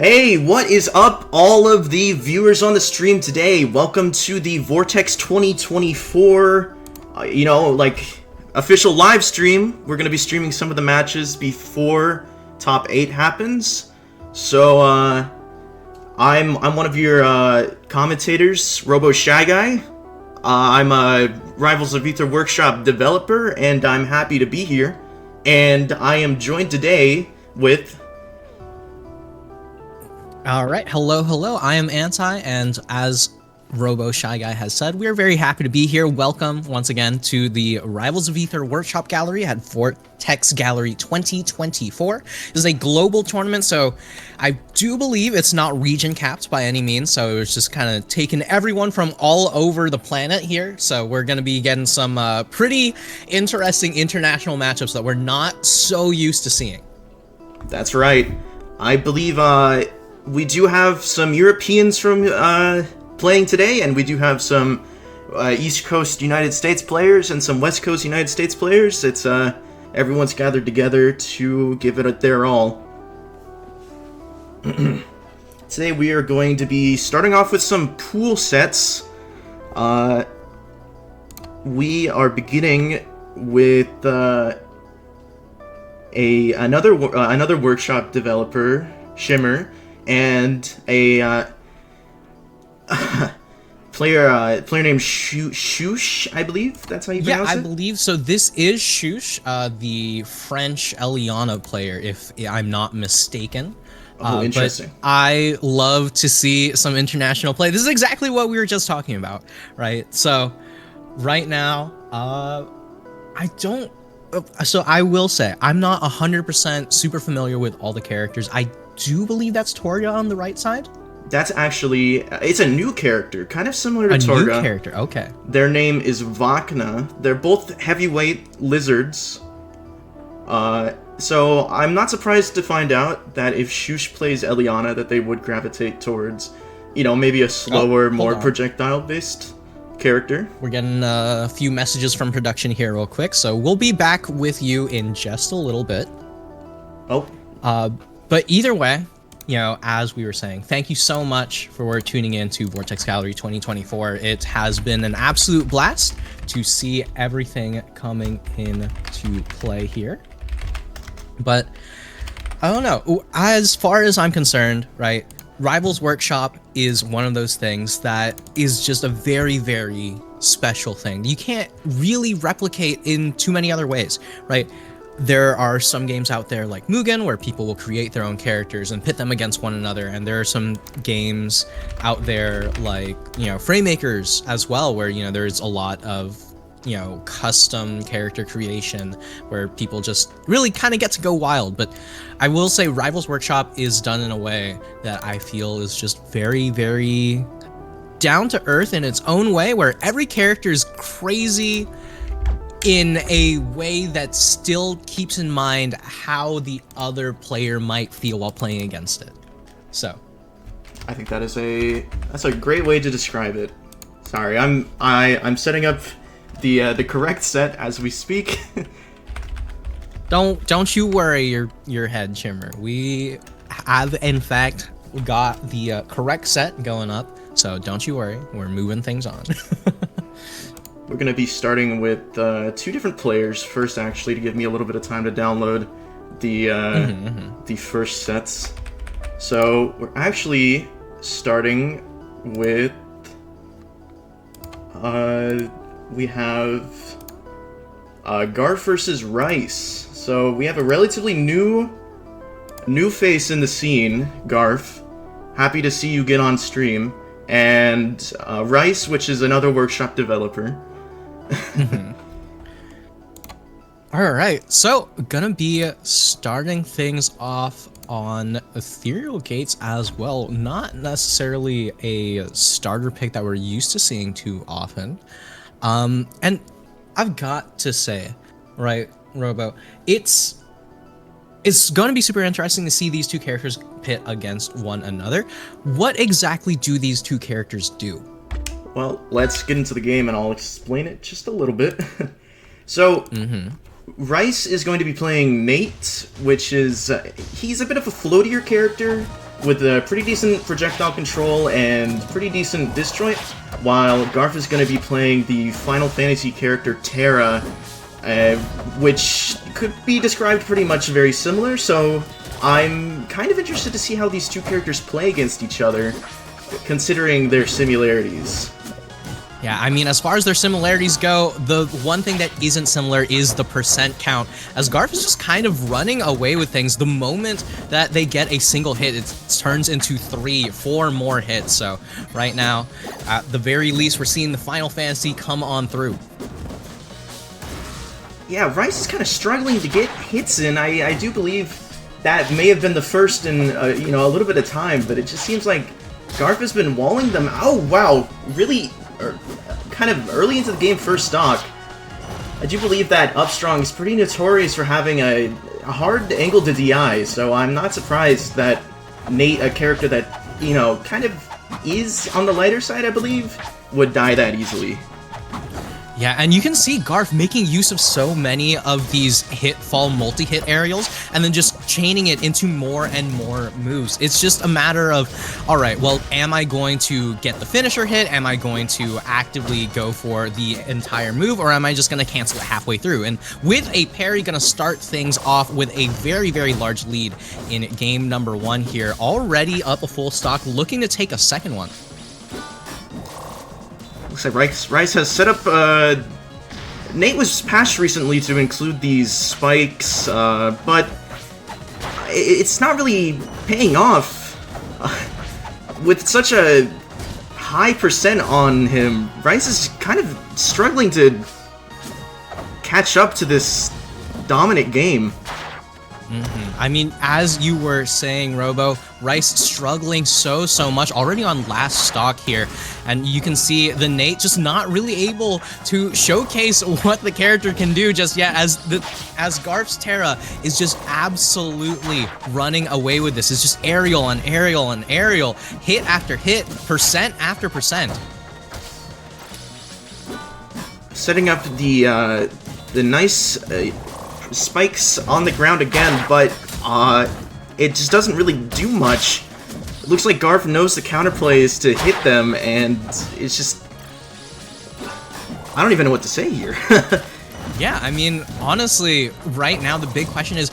Hey, what is up, all of the viewers on the stream today? Welcome to the Vortex 2024, official live stream. We're going to be streaming some of the matches before Top 8 happens. So, I'm one of your commentators, Robo Shy Guy. I'm a Rivals of Aether workshop developer, and I'm happy to be here. And I am joined today with... Alright, hello, I am Anti, and as Robo Shy Guy has said, we are very happy to be here. Welcome once again to the Rivals of Aether Workshop Gallery at Vortex Gallery 2024. This is a global tournament, so I do believe it's not region capped by any means, so it's just kind of taking everyone from all over the planet here. So we're going to be getting some pretty interesting international matchups that we're not so used to seeing. That's right. I believe we do have some Europeans from playing today, and we do have some East Coast United States players and some West Coast United States players. It's everyone's gathered together to give it their all. Today we are going to be starting off with some pool sets. We are beginning with another workshop developer, Shimmer, and a player named Shush, I believe that's how you pronounce it? Yeah, I believe so. This is Shush, the French Eliana player, if I'm not mistaken. Oh, interesting. But I love to see some international play. This is exactly what we were just talking about, right? So, right now, So I will say, I'm not 100% super familiar with all the characters. I do believe that's Torya on the right side. That's actually, it's a new character, kind of similar to Torga. A new character, okay. Their name is Vakna. They're both heavyweight lizards. So I'm not surprised to find out that if Shush plays Eliana, that they would gravitate towards, maybe a slower, more projectile-based character. We're getting a few messages from production here real quick, so we'll be back with you in just a little bit. Oh. But either way, as we were saying, thank you so much for tuning in to Vortex Gallery 2024. It has been an absolute blast to see everything coming into play here. But I don't know, as far as I'm concerned, right, Rivals Workshop is one of those things that is just a very, very special thing. You can't really replicate in too many other ways, right? There are some games out there like Mugen where people will create their own characters and pit them against one another, and there are some games out there like, Framemakers as well, where, there's a lot of, custom character creation where people just really kind of get to go wild. But I will say Rivals Workshop is done in a way that I feel is just very, very down to earth in its own way, where every character is crazy in a way that still keeps in mind how the other player might feel while playing against it. So I think that's a great way to describe it. Sorry, I'm setting up the correct set as we speak. Don't you worry your head, Shimmer. We have in fact got the correct set going up, so don't you worry. We're moving things on. We're going to be starting with two different players first, actually, to give me a little bit of time to download the first sets. So we're actually starting with we have Garf versus Rice. So we have a relatively new face in the scene, Garf. Happy to see you get on stream. And Rice, which is another workshop developer. Alright, so gonna be starting things off on Ethereal Gates as well. Not necessarily a starter pick that we're used to seeing too often. And I've got to say, right, Robo, it's going to be super interesting to see these two characters pit against one another. What exactly do these two characters do? Well, let's get into the game and I'll explain it just a little bit. So, Rice is going to be playing Nate, which is, he's a bit of a floatier character. with a pretty decent projectile control and pretty decent disjoint, while Garf is going to be playing the Final Fantasy character Terra, which could be described pretty much very similar, so I'm kind of interested to see how these two characters play against each other, considering their similarities. Yeah, I mean, as far as their similarities go, the one thing that isn't similar is the percent count, as Garf is just kind of running away with things. The moment that they get a single hit, it turns into 3, 4 more hits. So right now, at the very least, we're seeing the Final Fantasy come on through. Yeah, Rice is kind of struggling to get hits in. I do believe that may have been the first in you know, a little bit of time, but it just seems like Garf has been walling them. Oh wow, really? Kind of early into the game first stock. I do believe that Upstrong is pretty notorious for having a hard angle to DI, so I'm not surprised that Nate, a character that, you know, kind of is on the lighter side, I believe, would die that easily. Yeah, and you can see Garf making use of so many of these hit-fall multi-hit aerials, and then just chaining it into more and more moves. It's just a matter of, alright, well, am I going to get the finisher hit? Am I going to actively go for the entire move? Or am I just going to cancel it halfway through? And with a parry, going to start things off with a very, very large lead in game number 1 here. Already up a full stock, looking to take a second one. Looks like Rice has set up, Nate was patched recently to include these spikes, but it's not really paying off. With such a high percent on him, Rice is kind of struggling to catch up to this dominant game. I mean, as you were saying, Robo, Rice struggling so much already on last stock here, and you can see the Nate just not really able to showcase what the character can do just yet, as Garf's Terra is just absolutely running away with this. It's just aerial and aerial and aerial, hit after hit, percent after percent. Setting up the nice spikes on the ground again, but it just doesn't really do much. It looks like Garf knows the counterplays to hit them, and it's just... I don't even know what to say here. Yeah, I mean, honestly, right now the big question is,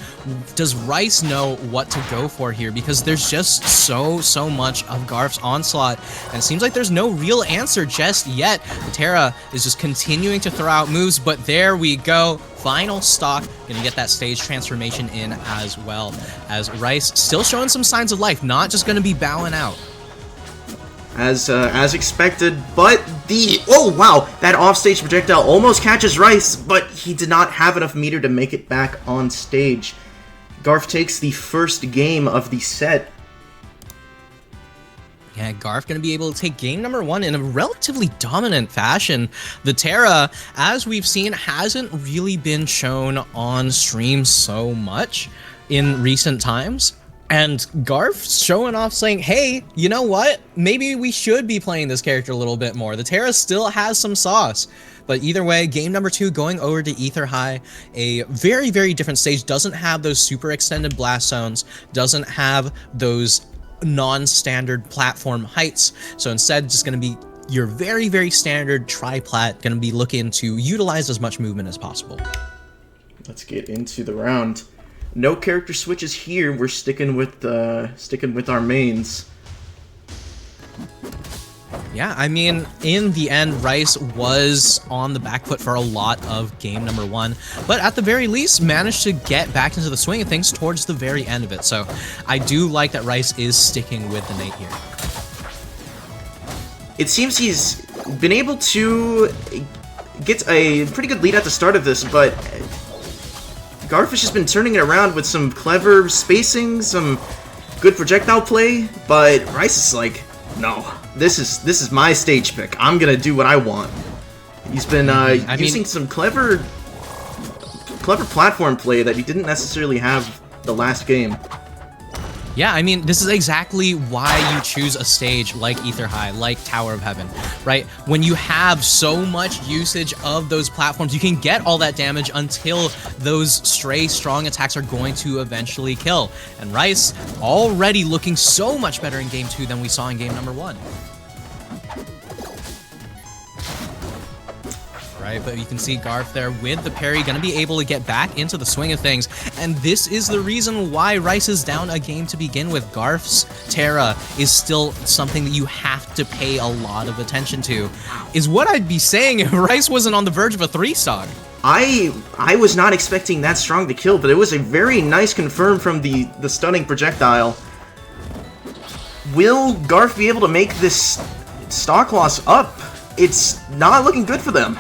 does Rice know what to go for here? Because there's just so much of Garf's onslaught, and it seems like there's no real answer just yet. The Terra is just continuing to throw out moves, but there we go. Final stock, gonna get that stage transformation in as well, as Rice still showing some signs of life, not just gonna be bowing out. As expected, but oh wow, that offstage projectile almost catches Rice, but he did not have enough meter to make it back on stage. Garf takes the first game of the set. Yeah, Garf going to be able to take game number 1 in a relatively dominant fashion. The Terra, as we've seen, hasn't really been shown on stream so much in recent times. And Garf's showing off saying, hey, you know what? Maybe we should be playing this character a little bit more. The Terra still has some sauce. But either way, game number 2 going over to Aether High, a very, very different stage. Doesn't have those super extended blast zones, doesn't have those non-standard platform heights. So instead, just going to be your very, very standard tri-plat, going to be looking to utilize as much movement as possible. Let's get into the round. No character switches here. We're sticking with our mains. Yeah, I mean, in the end, Rice was on the back foot for a lot of game number 1, but at the very least managed to get back into the swing of things towards the very end of it. So I do like that Rice is sticking with the Nate here. It seems he's been able to get a pretty good lead at the start of this, but Garf has just been turning it around with some clever spacing, some good projectile play, but Rice is like, no, this is my stage pick. I'm gonna do what I want. He's been using some clever platform play that he didn't necessarily have the last game. Yeah, I mean, this is exactly why you choose a stage like Aether High, like Tower of Heaven, right? When you have so much usage of those platforms, you can get all that damage until those stray strong attacks are going to eventually kill. And Rice already looking so much better in game 2 than we saw in game number 1. Right, but you can see Garf there with the parry, gonna be able to get back into the swing of things, and this is the reason why Rice is down a game to begin with. Garf's Terra is still something that you have to pay a lot of attention to, is what I'd be saying if Rice wasn't on the verge of a 3-stock. I was not expecting that strong to kill, but it was a very nice confirm from the stunning projectile. Will Garf be able to make this stock loss up? It's not looking good for them.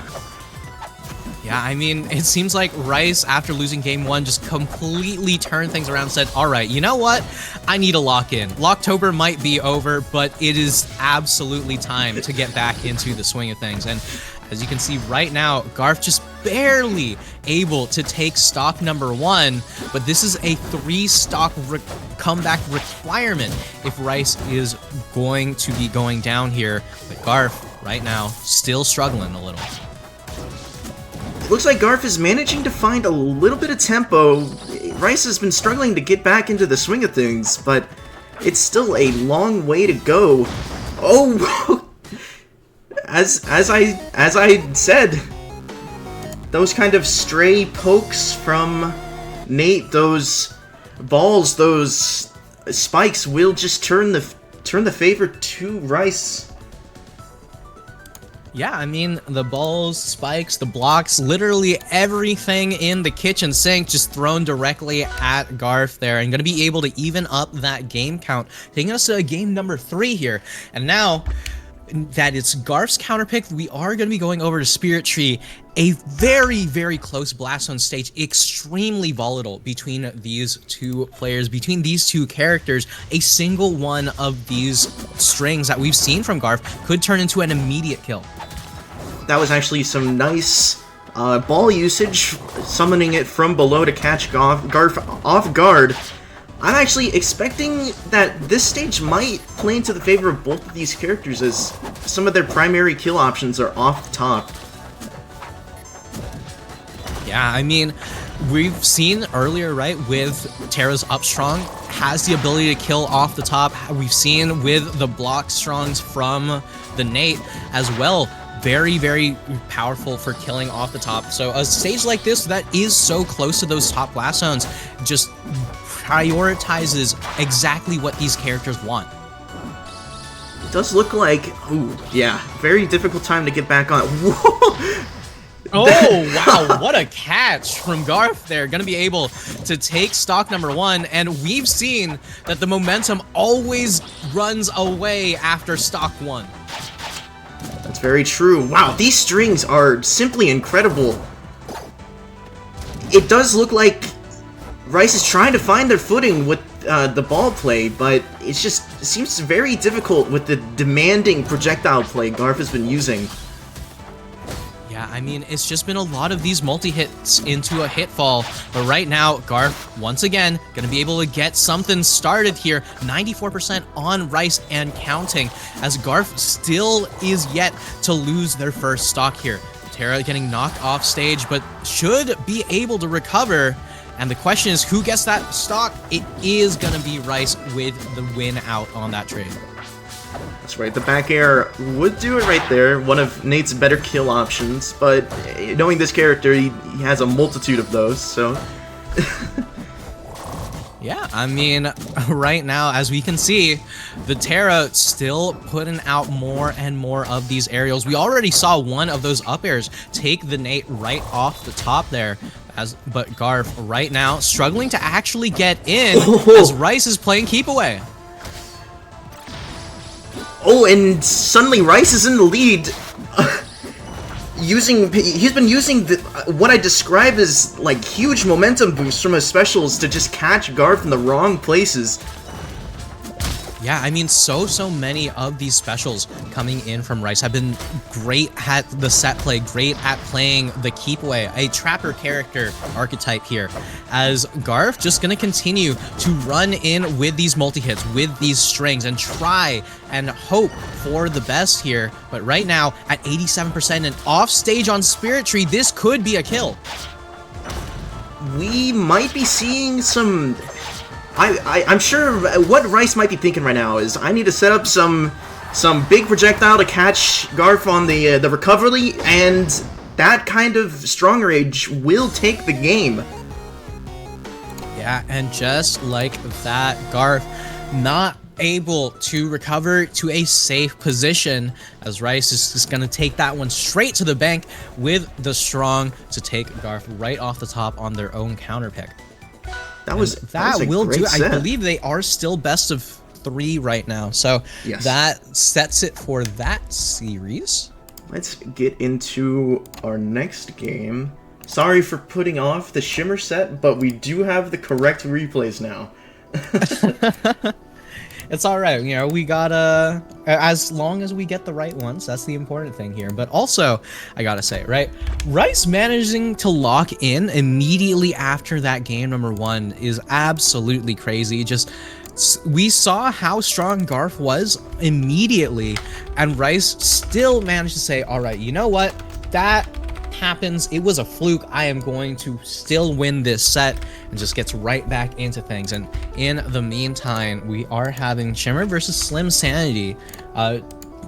Yeah, I mean, it seems like Rice, after losing game 1, just completely turned things around and said, all right, you know what? I need a lock-in. Locktober might be over, but it is absolutely time to get back into the swing of things. And as you can see right now, Garf just barely able to take stock number 1, but this is a 3-stock comeback requirement if Rice is going to be going down here. But Garf, right now, still struggling a little. Looks like Garf is managing to find a little bit of tempo. Rice has been struggling to get back into the swing of things, but it's still a long way to go. Oh, as I said, those kind of stray pokes from Nate, those balls, those spikes will just turn the favor to Rice. Yeah, I mean, the balls, spikes, the blocks, literally everything in the kitchen sink just thrown directly at Garf there, and going to be able to even up that game count, taking us to game number 3 here. And now that it's Garf's counter pick, we are going to be going over to Spirit Tree, a very, very close Blast Zone stage, extremely volatile between these two players, between these two characters. A single one of these strings that we've seen from Garf could turn into an immediate kill. That was actually some nice ball usage, summoning it from below to catch Garf off guard. I'm actually expecting that this stage might play into the favor of both of these characters, as some of their primary kill options are off the top. Yeah, I mean, we've seen earlier, right, with Terra's up strong, has the ability to kill off the top. We've seen with the block strongs from the Nate as well. Very, very powerful for killing off the top. So a stage like this that is so close to those top blast zones just prioritizes exactly what these characters want. It does look like, ooh, yeah, very difficult time to get back on. Whoa! Oh, wow, what a catch from Garf there. Gonna be able to take stock number 1, and we've seen that the momentum always runs away after stock 1. That's very true. Wow, these strings are simply incredible. It does look like Rice is trying to find their footing with the ball play, but it seems very difficult with the demanding projectile play Garf has been using. Yeah, I mean, it's just been a lot of these multi-hits into a hitfall, but right now, Garf, once again, gonna be able to get something started here. 94% on Rice and counting, as Garf still is yet to lose their first stock here. Terra getting knocked off stage, but should be able to recover. And the question is, who gets that stock? It is gonna be Rice with the win out on that trade. That's right, the back air would do it right there, one of Nate's better kill options, but knowing this character, he has a multitude of those, so... Yeah, I mean, right now, as we can see, the Terra still putting out more and more of these aerials. We already saw one of those up airs take the Nate right off the top there, but Garf right now struggling to actually get in as Rice is playing keep away. Oh, and suddenly Rice is in the lead. He's been using what I describe as like huge momentum boosts from his specials to just catch Garf in the wrong places. Yeah, I mean, so many of these specials coming in from Rice have been great at the set play, great at playing the keep away, a trapper character archetype here, as Garf just going to continue to run in with these multi-hits, with these strings, and try and hope for the best here. But right now, at 87% and off stage on Spirit Tree, this could be a kill. We might be seeing some... I'm sure what Rice might be thinking right now is I need to set up some big projectile to catch Garf on the recovery, and that kind of strong rage will take the game. Yeah, and just like that, Garf not able to recover to a safe position, as Rice is just going to take that one straight to the bank with the strong to take Garf right off the top on their own counter pick. That was a will great do. set. I believe they are still best of 3 right now, so yes. That sets it for that series. Let's get into our next game. Sorry for putting off the Shimmer set, but we do have the correct replays now. It's all right, you know, we gotta, as long as we get the right ones, that's the important thing here. But also, I gotta say, right, Rice managing to lock in immediately after that game number 1 is absolutely crazy. Just, we saw how strong Garf was immediately, and Rice still managed to say, all right, you know what, that happens, it was a fluke, I am going to still win this set, and just gets right back into things. And in the meantime, we are having Shimmer versus Slim Sanity,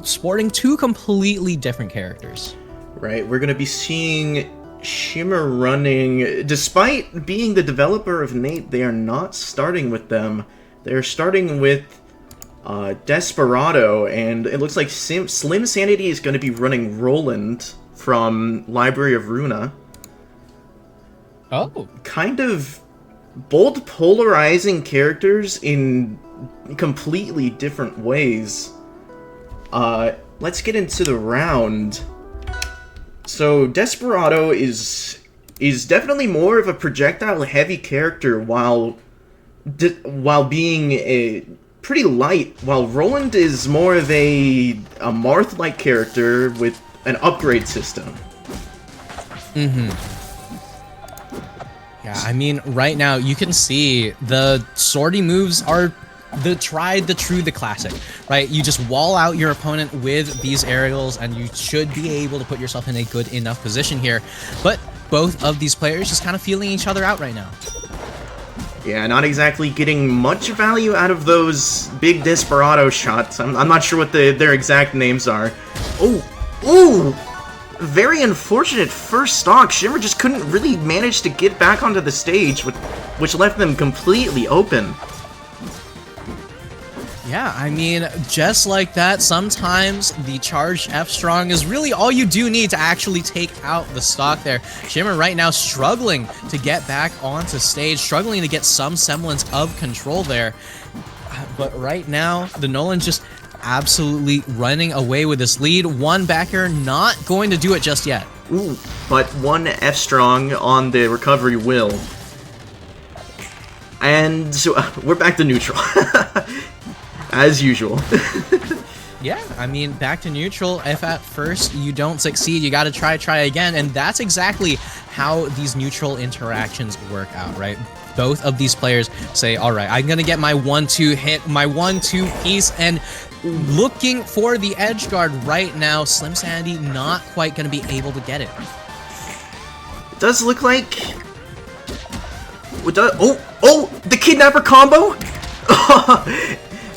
sporting 2 completely different characters. Right, we're gonna be seeing Shimmer running, despite being the developer of Nate, they are not starting with them. They're starting with Desperado, and it looks like Slim Sanity is gonna be running Roland from Library of Runa. Oh. Kind of bold, polarizing characters in completely different ways. Let's get into the round. So Desperado is definitely more of a projectile-heavy character while being a pretty light, while Roland is more of a Marth-like character with an upgrade system. Mm-hmm. Yeah, I mean, right now, you can see the sortie moves are the tried, the true, the classic, right? You just wall out your opponent with these aerials, and you should be able to put yourself in a good enough position here. But both of these players just kind of feeling each other out right now. Yeah, not exactly getting much value out of those big Desperado shots. I'm not sure what their exact names are. Ooh! Very unfortunate first stock. Shimmer just couldn't really manage to get back onto the stage, which left them completely open. Yeah, I mean, just like that, sometimes the charged F-Strong is really all you do need to actually take out the stock there. Shimmer right now struggling to get back onto stage, struggling to get some semblance of control there. But right now, the Nolan's just absolutely running away with this lead. One backer not going to do it just yet. Ooh, but one F-Strong on the recovery will. And so we're back to neutral. As usual. Yeah, I mean, back to neutral. If at first you don't succeed, you gotta try again, and that's exactly how these neutral interactions work out, right? Both of these players say, all right, I'm gonna get my 1-2 hit, my 1-2 piece, and looking for the edge guard right now. Slim Sanity not quite gonna be able to get it. It does look like... the kidnapper combo?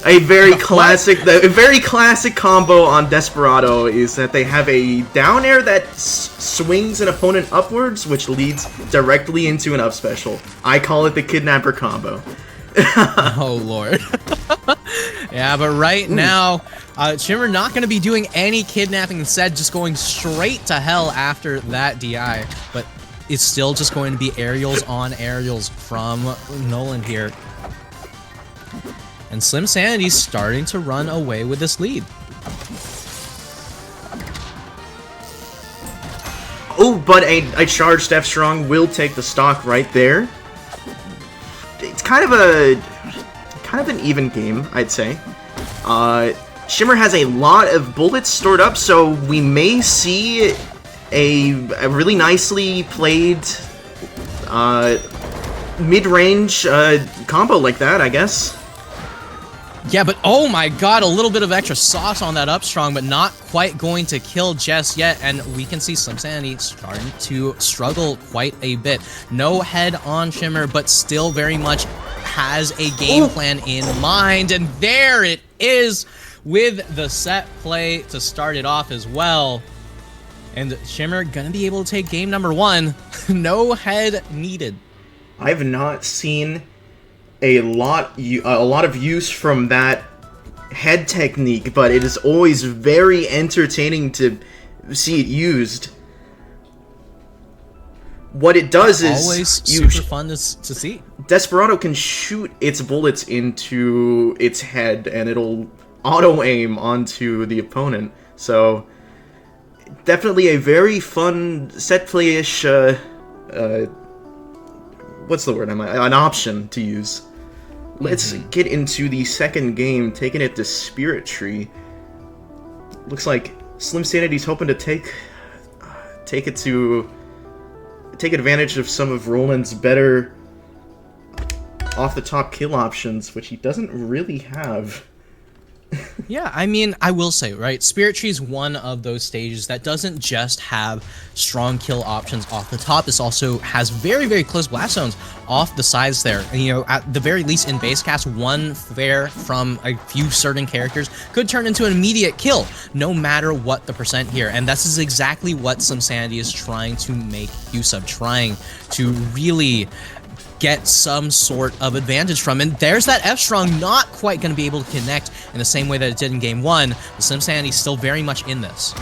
A very classic combo on Desperado is that they have a down air that swings an opponent upwards, which leads directly into an up special. I call it the kidnapper combo. Oh lord. Yeah, but right now, Shimmer not going to be doing any kidnapping, instead just going straight to hell after that DI. But it's still just going to be aerials on aerials from Nolan here. And Slim Sanity's starting to run away with this lead. Oh, but a charged F-Strong will take the stock right there. It's kind of an even game, I'd say. Shimmer has a lot of bullets stored up, so we may see a really nicely played mid-range combo like that, I guess. Yeah, but oh my god, a little bit of extra sauce on that up strong, but not quite going to kill just yet, and we can see Slim Sanity starting to struggle quite a bit. No head on Shimmer, but still very much has a game plan in mind, and there it is with the set play to start it off as well. And Shimmer gonna be able to take game number 1. No head needed. I've not seen a lot of use from that head technique, but it is always very entertaining to see it used. What it does is always super fun to see. Desperado can shoot its bullets into its head, and it'll auto-aim onto the opponent. So definitely a very fun set play-ish, what's the word? An option to use. Let's get into the second game, taking it to Spirit Tree. Looks like Slim Sanity's hoping to take advantage of some of Roland's better off-the-top kill options, which he doesn't really have. Yeah, I mean, I will say, right, Spirit Tree is one of those stages that doesn't just have strong kill options off the top. This also has very, very close blast zones off the sides there. And, you know, at the very least in base cast, one flare from a few certain characters could turn into an immediate kill, no matter what the percent here. And this is exactly what Slim Sanity is trying to make use of, trying to really get some sort of advantage from. And there's that F-Strong, not quite going to be able to connect in the same way that it did in game 1. The Slim Sanity's still very much in this.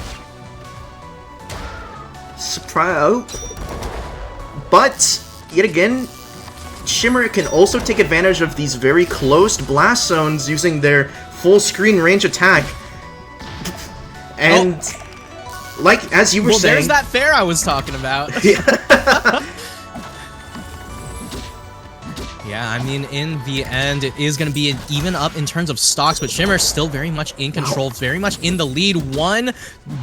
Surprise. But, yet again, Shimmer can also take advantage of these very closed blast zones using their full screen range attack. And, like, as you were saying... there's that fair I was talking about. Yeah, I mean, in the end, it is going to be an even up in terms of stocks, but Shimmer's still very much in control, very much in the lead. One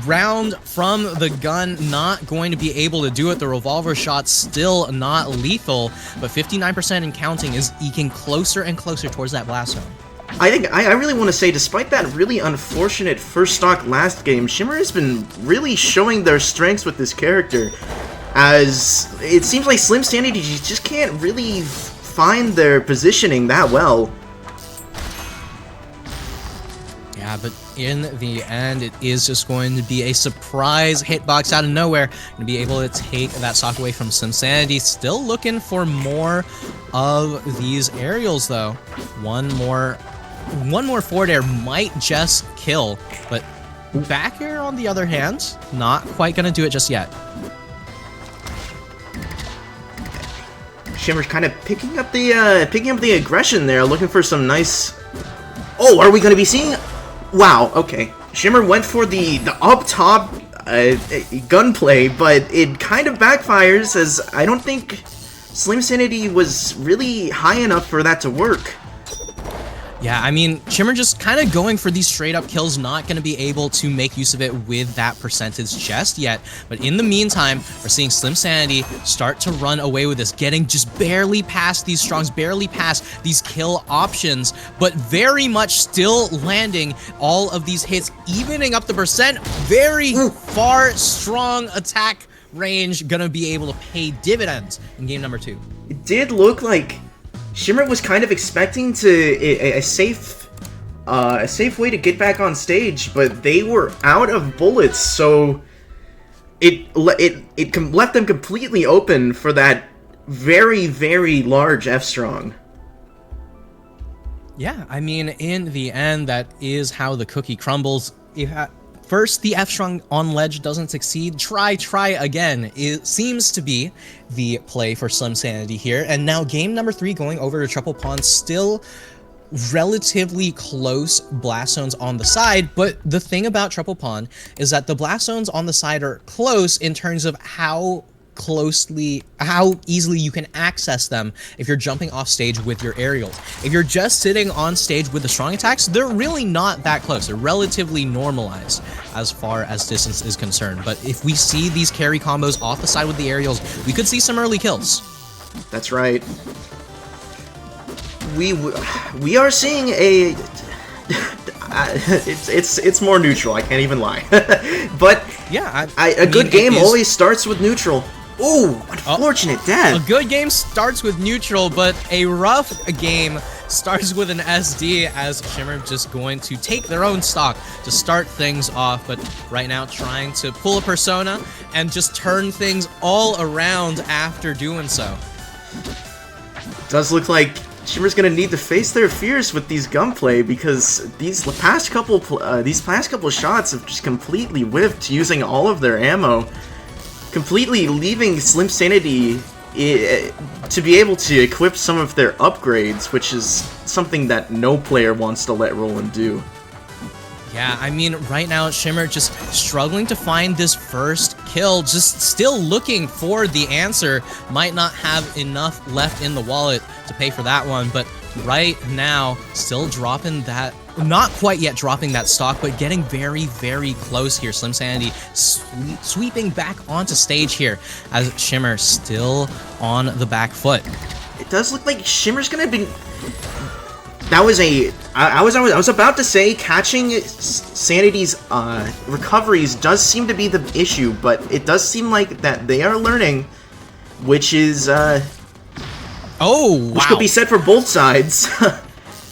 round from the gun, not going to be able to do it. The revolver shot still not lethal, but 59% and counting is eking closer and closer towards that blast zone. I really want to say, despite that really unfortunate first stock last game, Shimmer has been really showing their strengths with this character, as it seems like Slim Sanity just can't really find their positioning that well. Yeah, but in the end, it is just going to be a surprise hitbox out of nowhere. Going to be able to take that stock away from Slim Sanity. Still looking for more of these aerials, though. One more forward air might just kill, but back air, on the other hand, not quite going to do it just yet. Shimmer's kind of picking up the aggression there, looking for some nice... Oh, are we going to be seeing... Wow, okay. Shimmer went for the up-top gunplay, but it kind of backfires, as I don't think Slim Sanity was really high enough for that to work. Yeah, I mean, Shimmer just kind of going for these straight-up kills, not going to be able to make use of it with that percentage just yet. But in the meantime, we're seeing Slim Sanity start to run away with this, getting just barely past these strongs, barely past these kill options, but very much still landing all of these hits, evening up the percent. Very far, strong attack range, going to be able to pay dividends in game number 2. It did look like Shimmer was kind of expecting a safe way to get back on stage, but they were out of bullets, so it left them completely open for that very, very large F-Strong. Yeah, I mean, in the end, that is how the cookie crumbles. First, the F-Strong on ledge doesn't succeed. Try again. It seems to be the play for Slim Sanity here. And now game number 3 going over to Triple Pawn. Still relatively close blast zones on the side. But the thing about Triple Pawn is that the blast zones on the side are close in terms of how easily you can access them if you're jumping off stage with your aerials. If you're just sitting on stage with the strong attacks, they're really not that close. They're relatively normalized as far as distance is concerned. But if we see these carry combos off the side with the aerials, we could see some early kills. That's right. We are seeing a it's more neutral. I can't even lie. But yeah, a good game always starts with neutral. Ooh, unfortunate death. A good game starts with neutral, but a rough game starts with an SD, as Shimmer just going to take their own stock to start things off, but right now trying to pull a persona and just turn things all around after doing so. It does look like Shimmer's gonna need to face their fears with these gunplay, because these past couple shots have just completely whiffed using all of their ammo, completely leaving Slim Sanity to be able to equip some of their upgrades, which is something that no player wants to let Roland do. Yeah, I mean, right now, Shimmer just struggling to find this first kill, just still looking for the answer. Might not have enough left in the wallet to pay for that one, but right now, still dropping that, not quite yet dropping that stock, but getting very, very close here. Slim Sanity sweeping back onto stage here, as Shimmer still on the back foot. It does look like Shimmer's gonna be... That was a... I was about to say, catching Sanity's recoveries does seem to be the issue, but it does seem like that they are learning, which is... which could be said for both sides.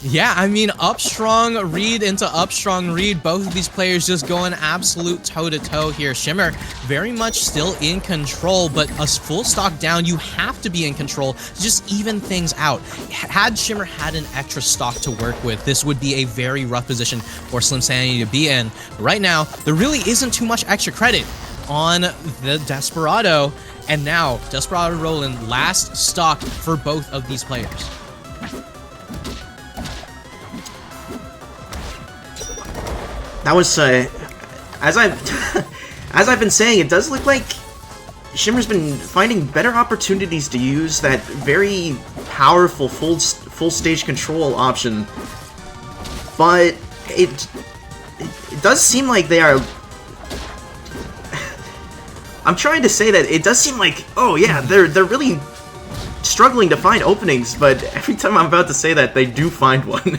Yeah, I mean, up strong read into up strong read. Both of these players just going absolute toe-to-toe here. Shimmer very much still in control, but a full stock down, you have to be in control to just even things out. Had Shimmer had an extra stock to work with, this would be a very rough position for Slim Sanity to be in. Right now, there really isn't too much extra credit on the Desperado, and now Desperado Roland, last stock for both of these players. That was, as I've been saying, it does look like Shimmer's been finding better opportunities to use that very powerful full stage control option, but it does seem like they are... I'm trying to say that it does seem like, oh yeah, they're really struggling to find openings, but every time I'm about to say that, they do find one.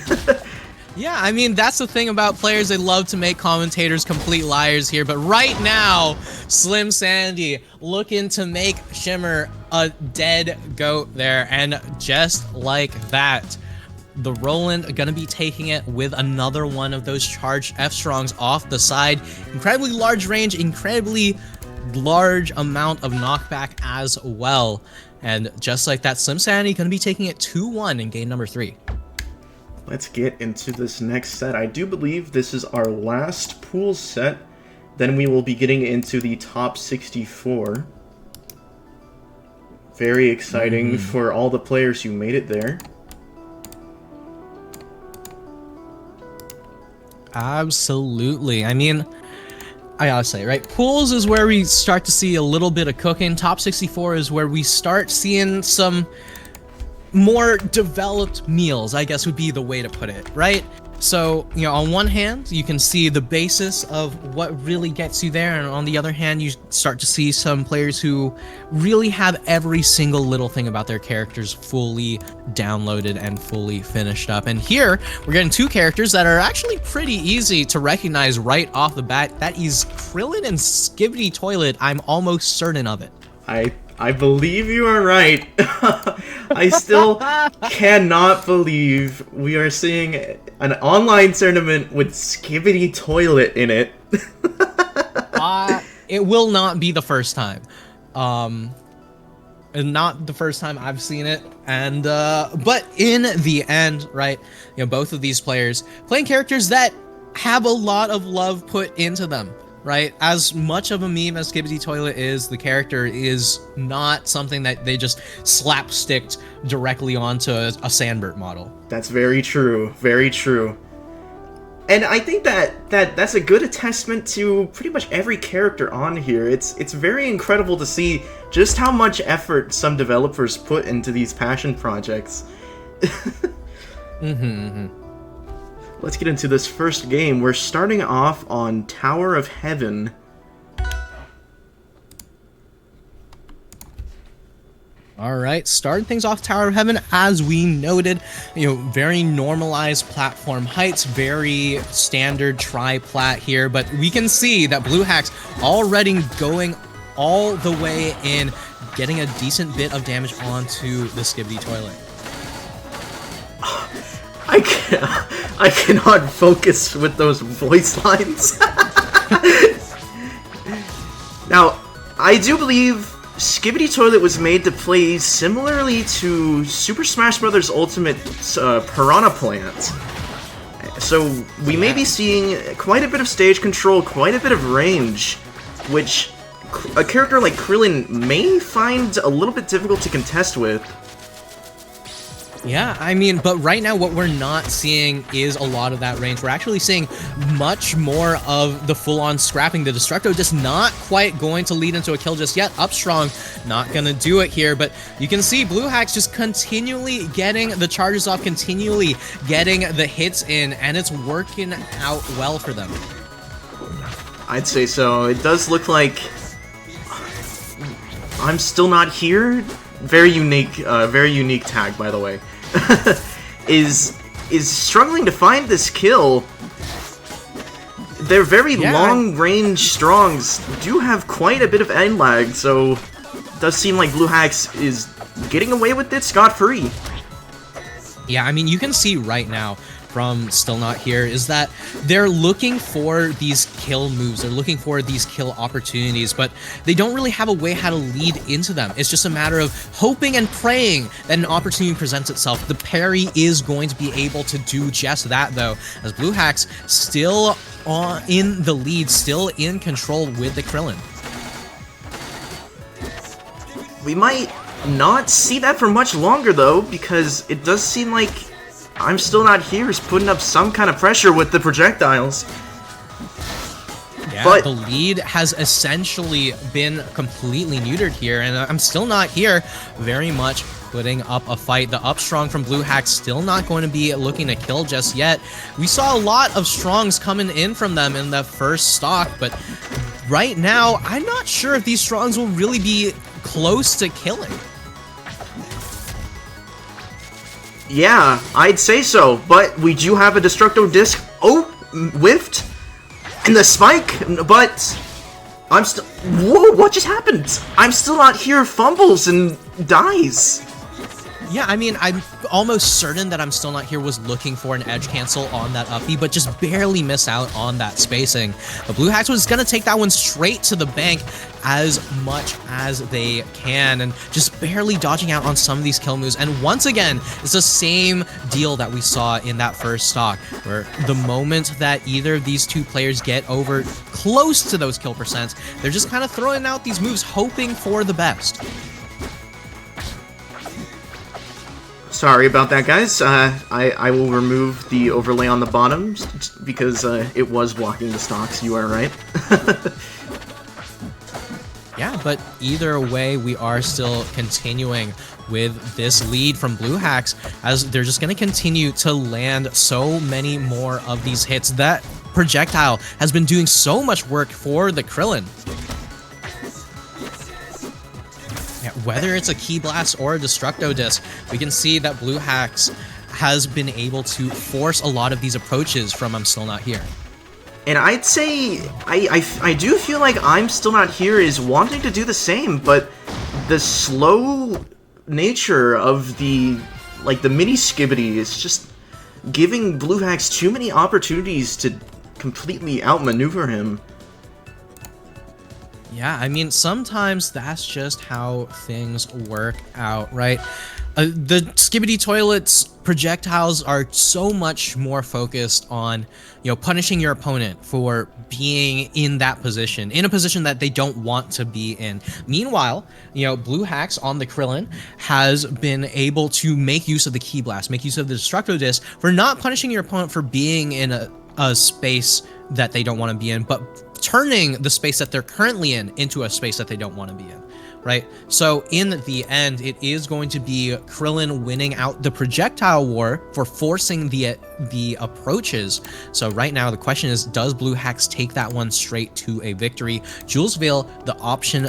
Yeah, I mean, that's the thing about players. They love to make commentators complete liars here. But right now, Slim Sanity looking to make Shimmer a dead goat there. And just like that, the Roland going to be taking it with another one of those charged F-Strongs off the side. Incredibly large range, incredibly large amount of knockback as well. And just like that, Slim Sanity going to be taking it 2-1 in game number 3. Let's get into this next set. I do believe this is our last pool set. Then we will be getting into the top 64. Very exciting for all the players who made it there. Absolutely. I mean, I gotta say, right? Pools is where we start to see a little bit of cooking. Top 64 is where we start seeing some more developed meals, I guess would be the way to put it, right? So, you know, on one hand, you can see the basis of what really gets you there, and on the other hand, you start to see some players who really have every single little thing about their characters fully downloaded and fully finished up. And here, we're getting two characters that are actually pretty easy to recognize right off the bat. That is Krillin and Skibidi Toilet. I'm almost certain of it. I believe you are right. I still cannot believe we are seeing an online tournament with Skibidi Toilet in it. It will not be the first time. Not the first time I've seen it. And but in the end, right, you know, both of these players playing characters that have a lot of love put into them. Right? As much of a meme as Skibidi Toilet is, the character is not something that they just slapsticked directly onto a Sandbert model. That's very true. Very true. And I think that's a good attestament to pretty much every character on here. It's very incredible to see just how much effort some developers put into these passion projects. Let's get into this first game. We're starting off on Tower of Heaven. All right, starting things off Tower of Heaven, as we noted, very normalized platform heights, very standard tri-plat here, but we can see that Blue Hacks already going all the way in, getting a decent bit of damage onto the Skibidi Toilet. I cannot focus with those voice lines. Now, I do believe Skibidi Toilet was made to play similarly to Super Smash Bros. Ultimate Piranha Plant. So we may be seeing quite a bit of stage control, quite a bit of range, which a character like Krillin may find a little bit difficult to contest with. Yeah, I mean, but right now what we're not seeing is a lot of that range. We're actually seeing much more of the full-on scrapping. The Destructo just not quite going to lead into a kill just yet. Up strong, not gonna do it here, but you can see Blue Hacks just continually getting the charges off, continually getting the hits in, and it's working out well for them. I'd say so. It does look like I'm still not here. Very unique tag, by the way. is struggling to find this kill. Their very long-range strongs do have quite a bit of end lag, so it does seem like Blue Hacks is getting away with it scot-free. Yeah, I mean, you can see right now from Still Not Here is that they're looking for these kill moves, they're looking for these kill opportunities, but they don't really have a way how to lead into them. It's just a matter of hoping and praying that an opportunity presents itself. The parry is going to be able to do just that, though, as Blue Hacks still in the lead, still in control with the Krillin. We might not see that for much longer, though, because it does seem like I'm Still Not Here is putting up some kind of pressure with the projectiles. Yeah, but the lead has essentially been completely neutered here, and I'm Still Not Here very much putting up a fight. The up strong from Blue Hacks still not going to be looking to kill just yet. We saw a lot of strongs coming in from them in the first stock, but right now, I'm not sure if these strongs will really be close to killing. Yeah, I'd say so, but we do have a Destructo Disc. Oh, whiffed. And the spike, but I'm still... Whoa, what just happened? I'm Still Not Here fumbles and dies. Yeah, I mean, I'm almost certain that I'm Still Not Here was looking for an edge cancel on that up B, but just barely miss out on that spacing. But Blue Hacks was going to take that one straight to the bank as much as they can, and just barely dodging out on some of these kill moves. And once again, it's the same deal that we saw in that first stock, where the moment that either of these two players get over close to those kill percents, they're just kind of throwing out these moves, hoping for the best. Sorry about that, guys. I will remove the overlay on the bottom because it was blocking the stocks. You are right. Yeah, but either way, we are still continuing with this lead from Blue Hacks, as they're just going to continue to land so many more of these hits. That projectile has been doing so much work for the Krillin. Whether it's a Key Blast or a Destructo Disc, we can see that Blue Hacks has been able to force a lot of these approaches from I'm Still Not Here. And I'd say, I do feel like I'm Still Not Here is wanting to do the same, but the slow nature of the mini Skibidi is just giving Blue Hacks too many opportunities to completely outmaneuver him. Yeah, I mean, sometimes that's just how things work out, right? The Skibidi Toilet's projectiles are so much more focused on, punishing your opponent for being in that position, in a position that they don't want to be in. Meanwhile, Blue Hacks on the Krillin has been able to make use of the Key Blast, make use of the Destructo Disc for not punishing your opponent for being in a a space that they don't want to be in, but turning the space that they're currently in into a space that they don't want to be in, right? So in the end, it is going to be Krillin winning out the projectile war for forcing the approaches. So right now, the question is, does Blue Hacks take that one straight to a victory? Jules Vale, the option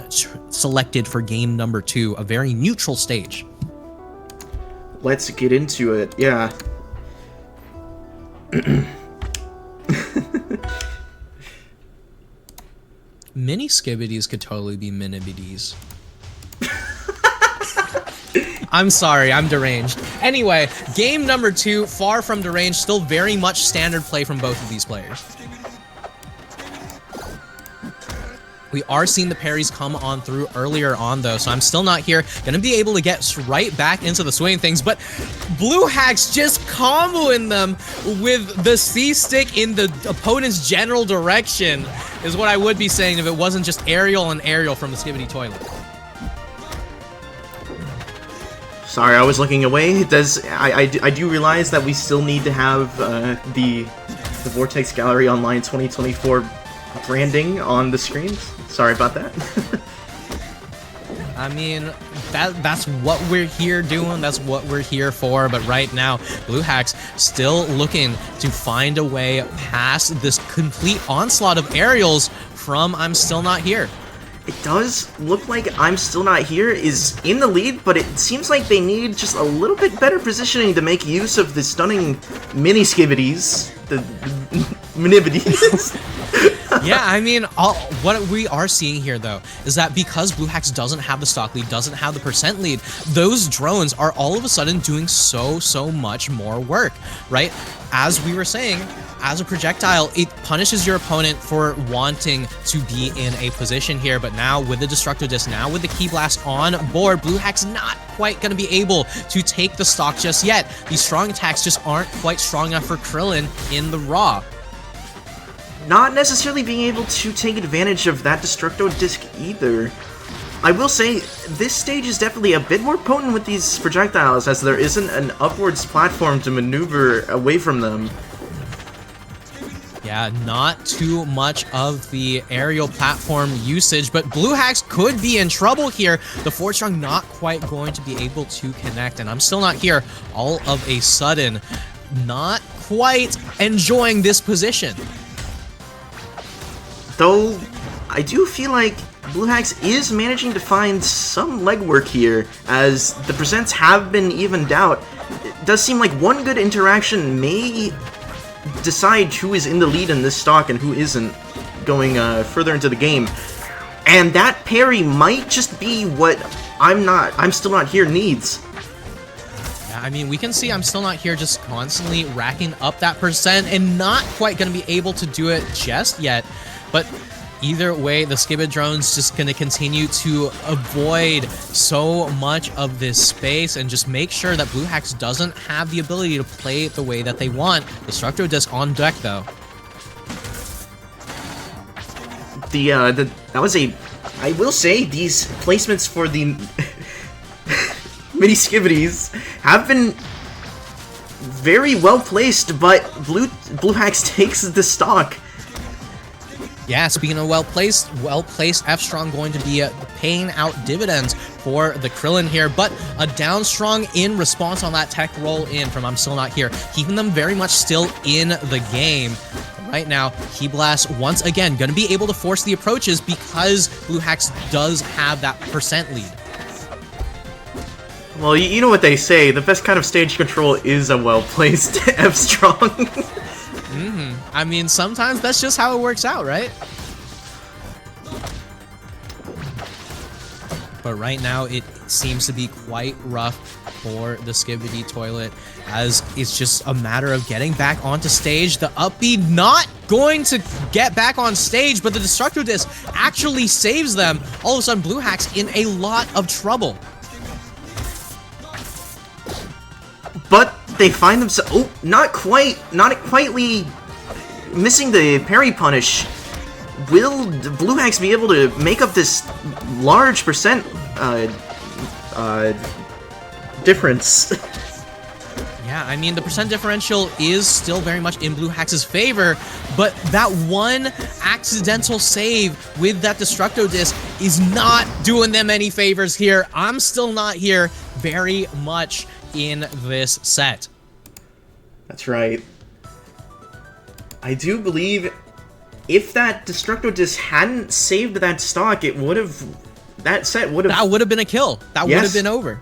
selected for game number 2, a very neutral stage. Let's get into it. Yeah. Mini skibbities could totally be mini-biddies. I'm sorry, I'm deranged. Anyway, game number 2, far from deranged, still very much standard play from both of these players. We are seeing the parries come on through earlier on, though, so I'm still not here. Gonna be able to get right back into the swing things, but Blue Hacks just comboing them with the C-stick in the opponent's general direction, is what I would be saying if it wasn't just aerial and aerial from the Skibbity Toilet. Sorry, I was looking away. It does. I do realize that we still need to have the Vortex Gallery Online 2024 branding on the screens. Sorry about that. I mean, that's what we're here doing. That's what we're here for. But right now, Blue Hacks still looking to find a way past this complete onslaught of aerials from I'm Still Not Here. It does look like I'm Still Not Here is in the lead, but it seems like they need just a little bit better positioning to make use of the stunning mini skibbities. The minibities. Yeah, I mean, what we are seeing here, though, is that because Blue Hacks doesn't have the stock lead, doesn't have the percent lead, those drones are all of a sudden doing so much more work, right? As we were saying, as a projectile, it punishes your opponent for wanting to be in a position here, but now with the Destructo Disc, now with the Ki Blast on board, Blue Hacks not quite going to be able to take the stock just yet. These strong attacks just aren't quite strong enough for Krillin in the raw. Not necessarily being able to take advantage of that Destructo Disc either. I will say, this stage is definitely a bit more potent with these projectiles, as there isn't an upwards platform to maneuver away from them. Yeah, not too much of the aerial platform usage, but Blue Hacks could be in trouble here. The 4-strong not quite going to be able to connect, and I'm Still Not Here all of a sudden. Not quite enjoying this position. Though, I do feel like Blue Hacks is managing to find some legwork here, as the percents have been evened out. It does seem like one good interaction may decide who is in the lead in this stock and who isn't going further into the game. And that parry might just be what I'm Still Not Here needs. Yeah, I mean, we can see I'm Still Not Here just constantly racking up that percent and not quite going to be able to do it just yet. But either way, the Skibbit drone's just going to continue to avoid so much of this space and just make sure that Blue Hacks doesn't have the ability to play it the way that they want. The Destructo Disc on deck, though. That was I will say, these placements for the mini skibbities have been very well placed, but Blue Hacks takes the stock. Yeah, speaking of well-placed F-Strong going to be paying out dividends for the Krillin here, but a down strong in response on that tech roll in from I'm Still Not Here, keeping them very much still in the game. Right now, Ki Blast once again going to be able to force the approaches because Blue Hacks does have that percent lead. Well, you know what they say, the best kind of stage control is a well-placed F-Strong. I mean, sometimes that's just how it works out, right? But right now, it seems to be quite rough for the Skibbity Toilet, as it's just a matter of getting back onto stage. The up B not going to get back on stage, but the Destructo Disc actually saves them. All of a sudden, Blue Hacks in a lot of trouble. But they find themselves, not quietly missing the parry punish. Will Blue Hacks be able to make up this large percent difference? Yeah, I mean, the percent differential is still very much in Blue Hax's favor, but that one accidental save with that Destructo Disc is not doing them any favors here. I'm still not here very much in this set. That's right. I do believe if that Destructo Disc hadn't saved that stock, it would have... That set would have... That would have been a kill. That would have been over.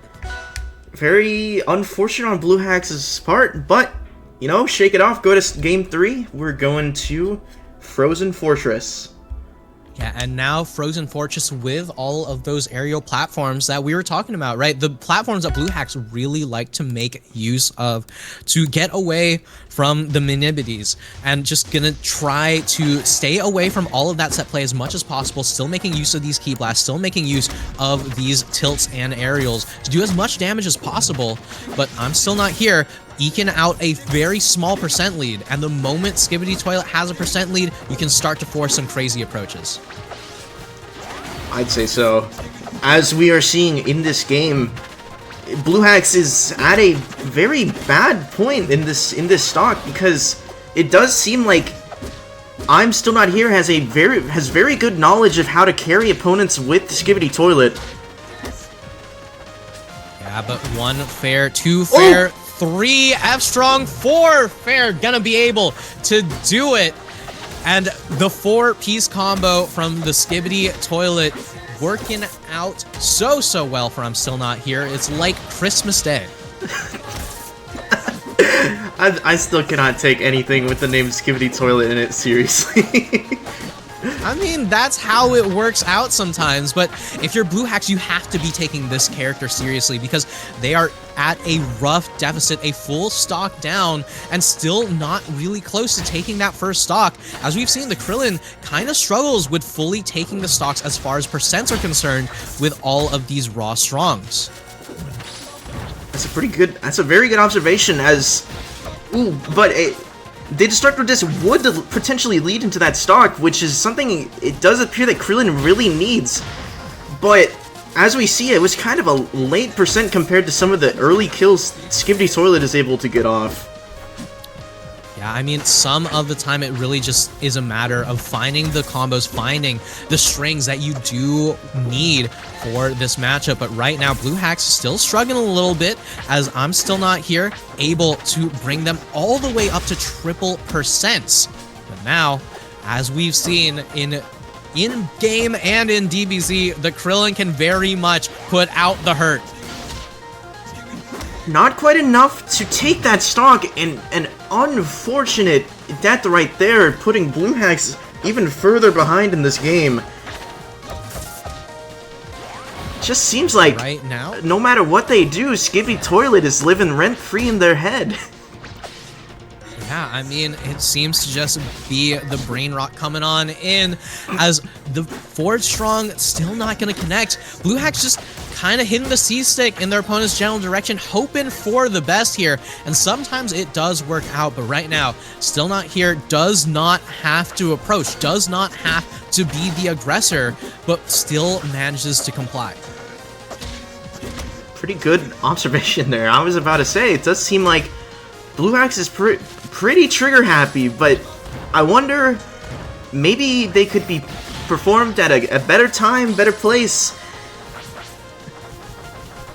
Very unfortunate on Blue Hax's part, but, you know, shake it off. Go to game 3. We're going to Frozen Fortress. Yeah, and now Frozen Fortress with all of those aerial platforms that we were talking about, right? The platforms that Blue Hax really like to make use of to get away from the Minibities, and just gonna try to stay away from all of that set play as much as possible, still making use of these Key Blasts, still making use of these tilts and aerials to do as much damage as possible, but I'm still not here. Eking out a very small percent lead, and the moment Skibidi Toilet has a percent lead, you can start to force some crazy approaches. I'd say so. As we are seeing in this game, Blue Hax is at a very bad point in this stock, because it does seem like I'm Still Not Here has very good knowledge of how to carry opponents with Skibidi Toilet. Yeah, but 1 fair, 2 fair, 3 F-Strong, 4 fair, gonna be able to do it. And the 4-piece combo from the Skibidi Toilet working out so well for I'm Still Not Here. It's like Christmas Day. I still cannot take anything with the name Skibidi Toilet in it seriously. I mean, that's how it works out sometimes, but if you're Blue Hax, you have to be taking this character seriously, because they are at a rough deficit, a full stock down, and still not really close to taking that first stock. As we've seen, the Krillin kind of struggles with fully taking the stocks as far as percents are concerned with all of these raw strongs. That's a very good observation, but the Destructo Disc would potentially lead into that stock, which is something it does appear that Krillin really needs. But as we see, it was kind of a late percent compared to some of the early kills Skibidi Toilet is able to get off. Yeah, I mean, some of the time it really just is a matter of finding the combos, finding the strings that you do need for this matchup. But right now, Blue Hax is still struggling a little bit, as I'm Still Not Here able to bring them all the way up to triple percents. But now, as we've seen in-game and in DBZ, the Krillin can very much put out the hurt. Not quite enough to take that stock, and an unfortunate death right there, putting Blue Hax even further behind in this game. Just seems like right now, no matter what they do, Skibidi Toilet is living rent-free in their head. Yeah, I mean, it seems to just be the brain rot coming on in, as the forward strong still not going to connect. Blue Hax just kind of hitting the C-stick in their opponent's general direction, hoping for the best here, and sometimes it does work out, but right now, Still Not Here does not have to approach, does not have to be the aggressor, but still manages to comply. Pretty good observation there. I was about to say, it does seem like Blue Hax is pretty trigger happy, but I wonder, maybe they could be performed at a better time, better place.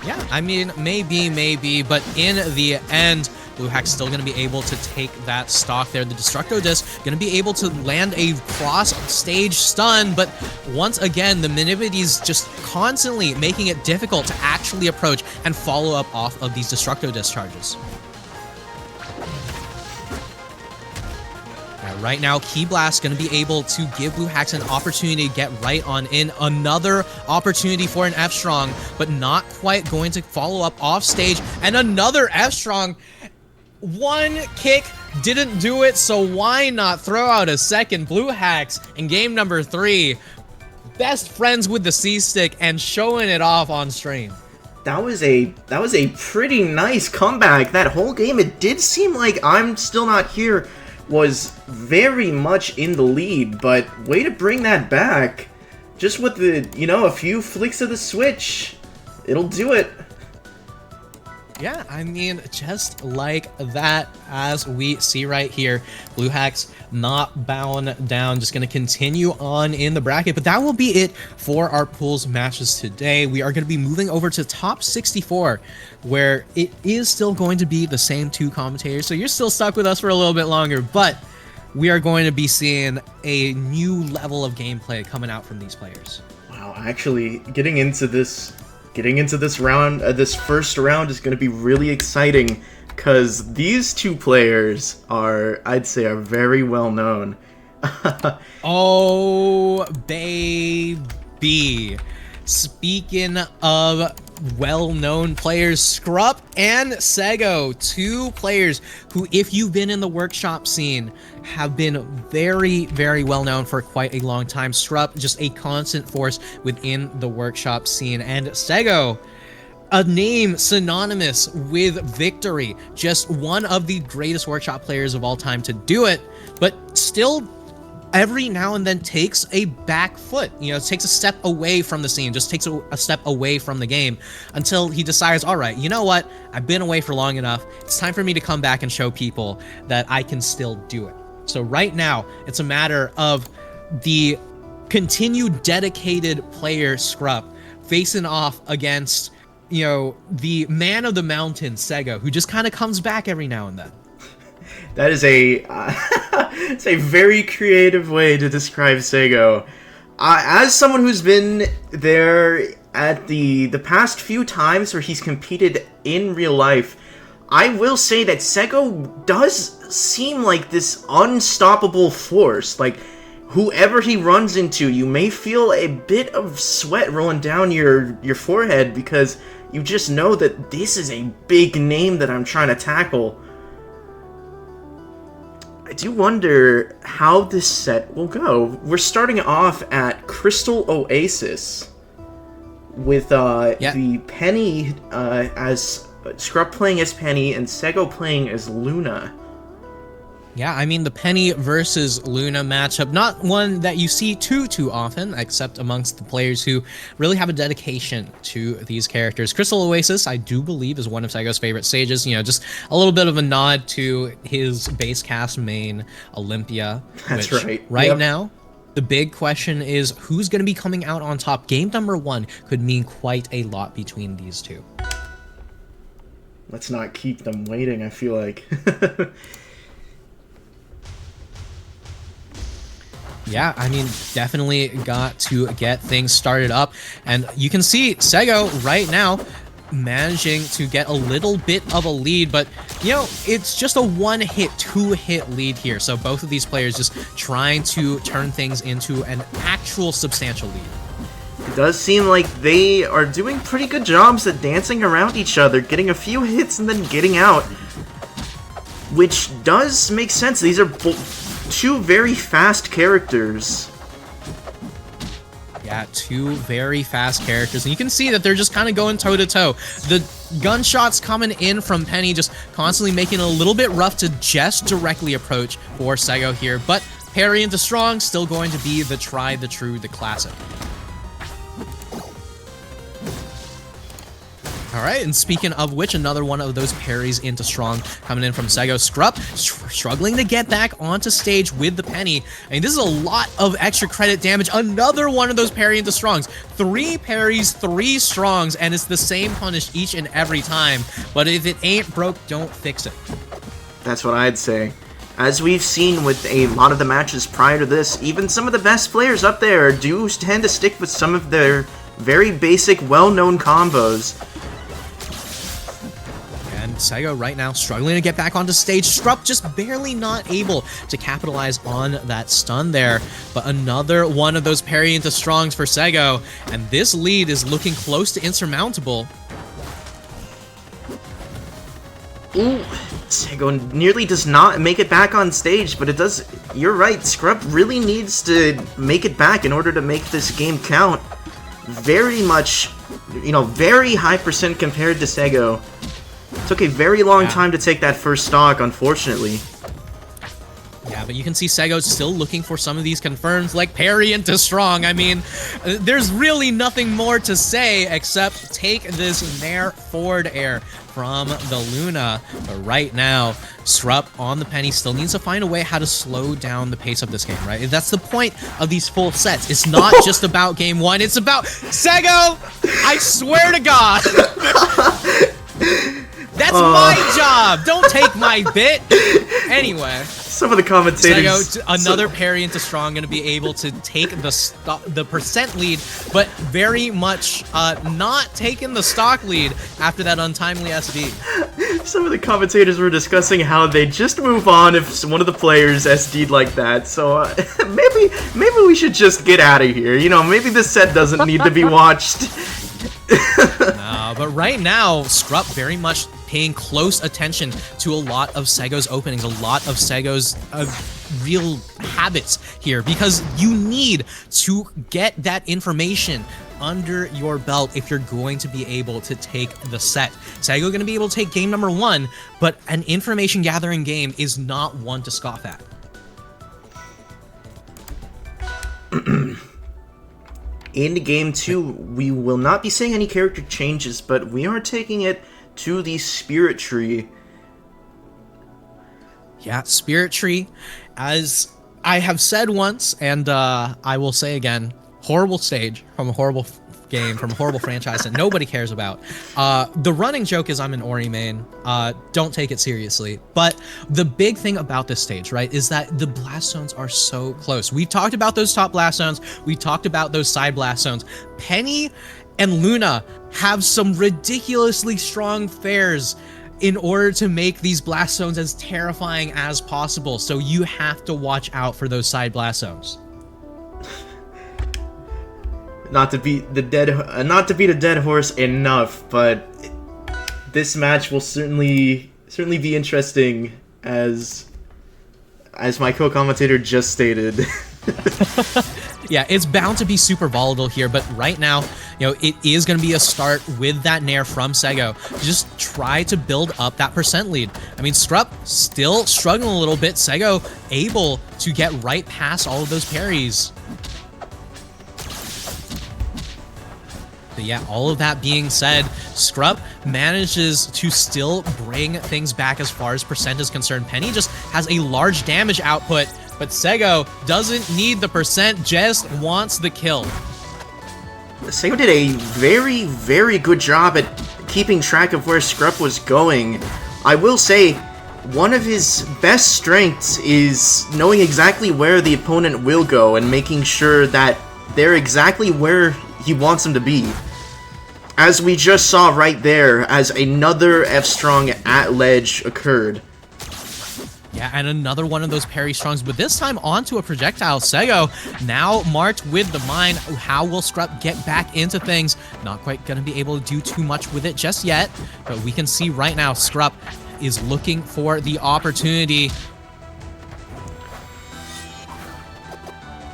Yeah, I mean, maybe, but in the end, Blue Hax still going to be able to take that stock there. The Destructo Disc going to be able to land a cross-stage stun, but once again, the Minibities just constantly making it difficult to actually approach and follow up off of these Destructo Disc charges. Right now, Key Blast going to be able to give Blue Hax an opportunity to get right on in. Another opportunity for an F-Strong, but not quite going to follow up off stage. And another F-Strong. One kick didn't do it, so why not throw out a second? Blue Hax in game number 3. Best friends with the C-Stick and showing it off on stream. That was a pretty nice comeback. That whole game, it did seem like I'm Still Not Here was very much in the lead, but way to bring that back. Just with the, a few flicks of the switch, it'll do it. Yeah, I mean, just like that, as we see right here, Blue Hacks not bowing down, just going to continue on in the bracket. But that will be it for our pools matches today. We are going to be moving over to top 64, where it is still going to be the same two commentators. So you're still stuck with us for a little bit longer, but we are going to be seeing a new level of gameplay coming out from these players. Wow, actually, getting into this round, this first round is going to be really exciting because these two players are, I'd say, are very well known. Oh, baby. Speaking of well-known players, Scrupp and Sego, two players who, if you've been in the workshop scene, have been very, very well known for quite a long time. Scrupp, just a constant force within the workshop scene, and Sego, a name synonymous with victory, just one of the greatest workshop players of all time to do it, but still every now and then takes a back foot, takes a step away from the scene, just takes a step away from the game until he decides, all right, you know what? I've been away for long enough. It's time for me to come back and show people that I can still do it. So right now, it's a matter of the continued dedicated player Scrupp facing off against, the man of the mountain, Sego, who just kind of comes back every now and then. That is it's a very creative way to describe Sego. As someone who's been there at the past few times where he's competed in real life, I will say that Sego does seem like this unstoppable force. Like, whoever he runs into, you may feel a bit of sweat rolling down your forehead because you just know that this is a big name that I'm trying to tackle. I do wonder how this set will go. We're starting off at Crystal Oasis with the Penny as Scrupp playing as Penny and Sego playing as Luna. Yeah, I mean, the Penny versus Luna matchup, not one that you see too often, except amongst the players who really have a dedication to these characters. Crystal Oasis, I do believe, is one of Sego's favorite stages. Just a little bit of a nod to his base cast main, Olympia. That's which, right. Yep. Now, the big question is who's going to be coming out on top. Game number 1 could mean quite a lot between these two. Let's not keep them waiting, I feel like. Yeah, I mean, definitely got to get things started up. And you can see Sego right now managing to get a little bit of a lead, but, it's just a one-hit, two-hit lead here. So both of these players just trying to turn things into an actual substantial lead. It does seem like they are doing pretty good jobs at dancing around each other, getting a few hits and then getting out. Which does make sense. These are two very fast characters. Yeah, two very fast characters. And you can see that they're just kind of going toe-to-toe. The gunshots coming in from Penny just constantly making it a little bit rough to just directly approach for Sego here. But parry into strong, still going to be the tried, the true, the classic. All right, and speaking of which, another one of those parries into strong coming in from Sego. Scrupp struggling to get back onto stage with the Penny. I mean, this is a lot of extra credit damage. Another one of those parry into strongs. 3 parries, 3 strongs, and it's the same punish each and every time. But if it ain't broke, don't fix it. That's what I'd say. As we've seen with a lot of the matches prior to this, even some of the best players up there do tend to stick with some of their very basic, well-known combos. Sego right now struggling to get back onto stage. Scrupp just barely not able to capitalize on that stun there. But another one of those parry into strongs for Sego. And this lead is looking close to insurmountable. Ooh, Sego nearly does not make it back on stage, but it does. You're right, Scrupp really needs to make it back in order to make this game count. Very much, very high percent compared to Sego. Took a very long time to take that first stock, unfortunately. Yeah, but you can see Sego still looking for some of these confirms, like parry into strong. I mean, there's really nothing more to say except take this nair forward air from the Luna. But right now, Scrupp on the Penny still needs to find a way how to slow down the pace of this game, right? That's the point of these full sets. It's not just about game one, it's about Sego! I swear to God! That's my job! Don't take my bit! Anyway. Some of the commentators... Sego, another parry into strong, going to be able to take the percent lead, but very much not taking the stock lead after that untimely SD. Some of the commentators were discussing how they just move on if one of the players SD'd like that, so maybe we should just get out of here. You know, maybe this set doesn't need to be watched. No, but right now, Scrupp very much paying close attention to a lot of Sego's openings, a lot of Sego's real habits here, because you need to get that information under your belt if you're going to be able to take the set. Sego going to be able to take game number one, but an information gathering game is not one to scoff at. In game two, we will not be seeing any character changes, but we are taking it to the Spirit Tree. Yeah, Spirit Tree, as I have said once, and I will say again, horrible stage from a horrible game, from a horrible franchise that nobody cares about. The running joke is I'm an Ori main. Don't take it seriously. But the big thing about this stage, right, is that the blast zones are so close. We've talked about those top blast zones. We talked about those side blast zones. Penny and Luna have some ridiculously strong fares in order to make these blast zones as terrifying as possible. So you have to watch out for those side blast zones. Not to beat a dead horse enough, but this match will certainly be interesting, as my co-commentator just stated. Yeah, it's bound to be super volatile here, but right now, you know, it is going to be a start with that nair from Sego. Just try to build up that percent lead. I mean, Scrupp still struggling a little bit. Sego able to get right past all of those parries. But yeah, all of that being said, Scrupp manages to still bring things back as far as percent is concerned. Penny just has a large damage output, but Sego doesn't need the percent, just wants the kill. Sego did a very, very good job at keeping track of where Scrupp was going. I will say, one of his best strengths is knowing exactly where the opponent will go and making sure that they're exactly where he wants them to be. As we just saw right there, as another F-Strong at ledge occurred. Yeah, and another one of those parry strongs, but this time onto a projectile. Sego now marked with the mine. How will Scrupp get back into things? Not quite going to be able to do too much with it just yet, but we can see right now Scrupp is looking for the opportunity.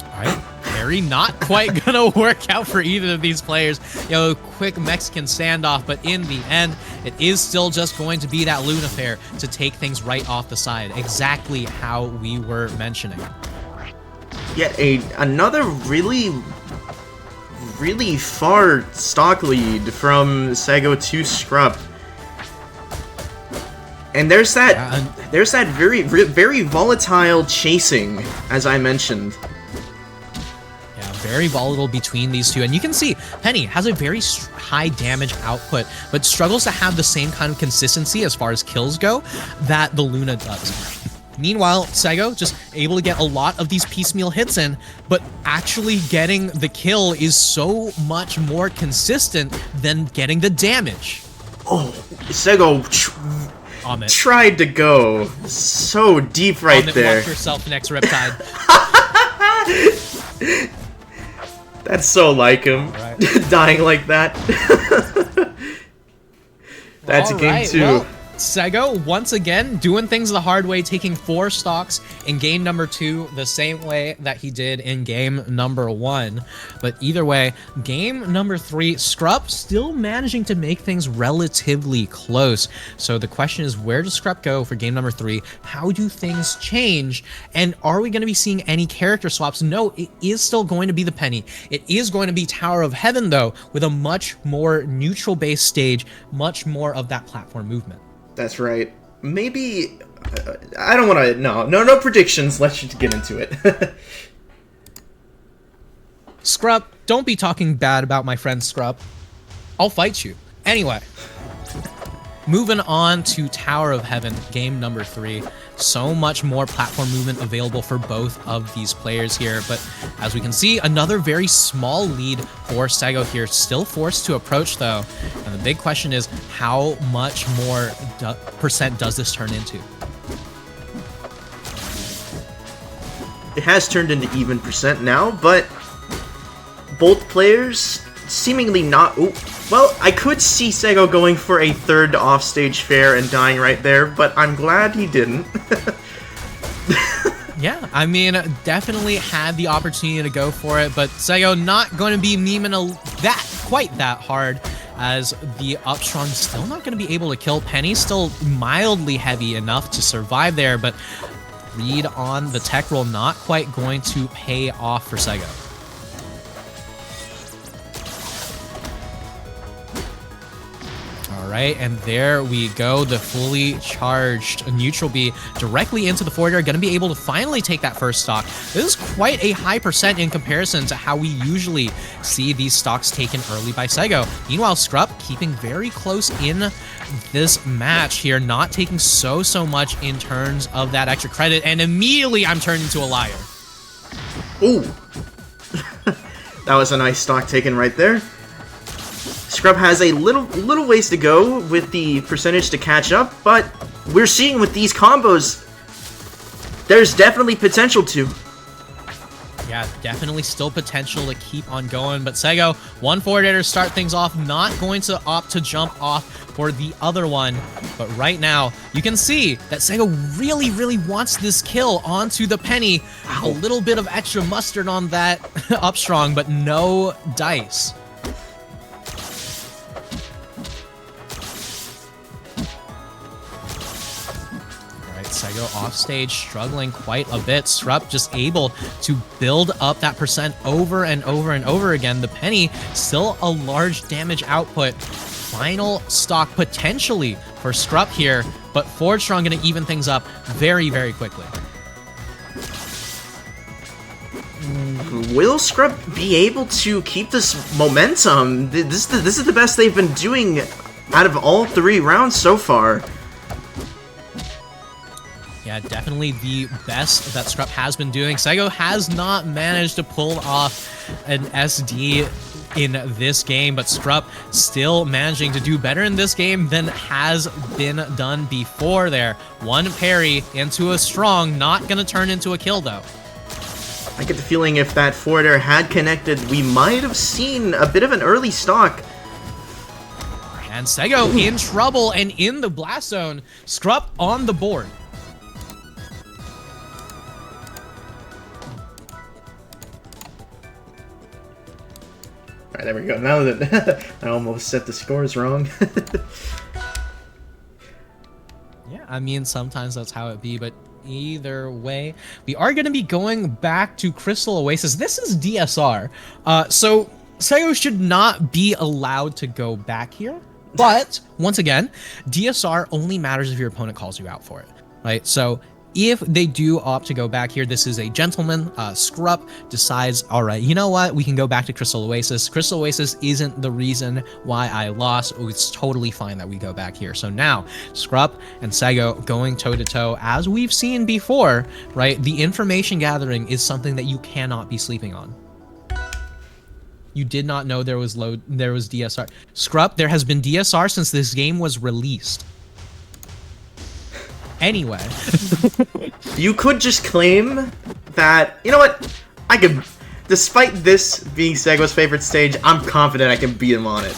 All right. Parry not quite gonna work out for either of these players. You know, quick Mexican standoff, but in the end, it is still just going to be that Luna fair to take things right off the side, exactly how we were mentioning. Yet another really far stock lead from Sego to Scrupp. And there's that very volatile chasing, as I mentioned. Very volatile between these two, and you can see Penny has a very high damage output, but struggles to have the same kind of consistency as far as kills go that the Luna does. Meanwhile, Sego just able to get a lot of these piecemeal hits in, but actually getting the kill is so much more consistent than getting the damage. Oh, Sego tried to go so deep right there. Watch yourself next, Riptide. That's so like him, right. Dying like that. That's game two. Well, Sego, once again, doing things the hard way, taking 4 stocks in game number 2, the same way that he did in game number 1. But either way, game number 3, Scrupp still managing to make things relatively close. So the question is, where does Scrupp go for game number 3? How do things change? And are we going to be seeing any character swaps? No, it is still going to be the Penny. It is going to be Tower of Heaven, though, with a much more neutral-based stage, much more of that platform movement. That's right. Maybe I don't want to. No predictions. Let's just get into it. Scrupp, don't be talking bad about my friend Scrupp. I'll fight you. Anyway, moving on to Tower of Heaven, game number 3. So much more platform movement available for both of these players here, but as we can see, another very small lead for Sego here, still forced to approach though, and the big question is, how much more percent does this turn into? It has turned into even percent now, but both players seemingly not... Ooh, well, I could see Sego going for a third offstage fair and dying right there, but I'm glad he didn't. Yeah, I mean, definitely had the opportunity to go for it, but Sego not going to be memeing quite that hard, as the Upstrong still not going to be able to kill. Penny still mildly heavy enough to survive there, but read on the tech roll not quite going to pay off for Sego. Alright, and there we go. The fully charged neutral B directly into the forwarder. Going to be able to finally take that first stock. This is quite a high percent in comparison to how we usually see these stocks taken early by Sego. Meanwhile, Scrupp keeping very close in this match here, not taking so much in terms of that extra credit, and immediately I'm turned into a liar. Ooh. That was a nice stock taken right there. Scrupp has a little ways to go with the percentage to catch up, but we're seeing with these combos, there's definitely potential to. Yeah, definitely still potential to keep on going, but Sego, one forward to start things off, not going to opt to jump off for the other one, but right now, you can see that Sego really wants this kill onto the Penny. Ow. A little bit of extra mustard on that Upstrong, but no dice. Sego offstage, struggling quite a bit. Scrupp just able to build up that percent over and over again. The Penny still a large damage output. Final stock potentially for Scrupp here, but Forward Strong going to even things up very quickly. Will Scrupp be able to keep this momentum? This is the best they've been doing out of all 3 rounds so far. Yeah, definitely the best that Scrupp has been doing. Sego has not managed to pull off an SD in this game, but Scrupp still managing to do better in this game than has been done before there. One parry into a strong, not going to turn into a kill, though. I get the feeling if that forwarder had connected, we might have seen a bit of an early stock. And Sego in trouble and in the blast zone. Scrupp on the board. Alright, there we go. Now that I almost set the scores wrong. Yeah, I mean, sometimes that's how it be, but either way, we are going to be going back to Crystal Oasis. This is DSR. So Sego should not be allowed to go back here. But once again, DSR only matters if your opponent calls you out for it, right? So if they do opt to go back here, this is a gentleman. Scrupp decides, all right, you know what? We can go back to Crystal Oasis. Crystal Oasis isn't the reason why I lost. It's totally fine that we go back here. So now, Scrupp and Sego going toe-to-toe, as we've seen before, right? The information gathering is something that you cannot be sleeping on. You did not know there was DSR. Scrupp, there has been DSR since this game was released. Anyway. You could just claim that, you know what, I could despite this being Sego's favorite stage, I'm confident I can beat him on it.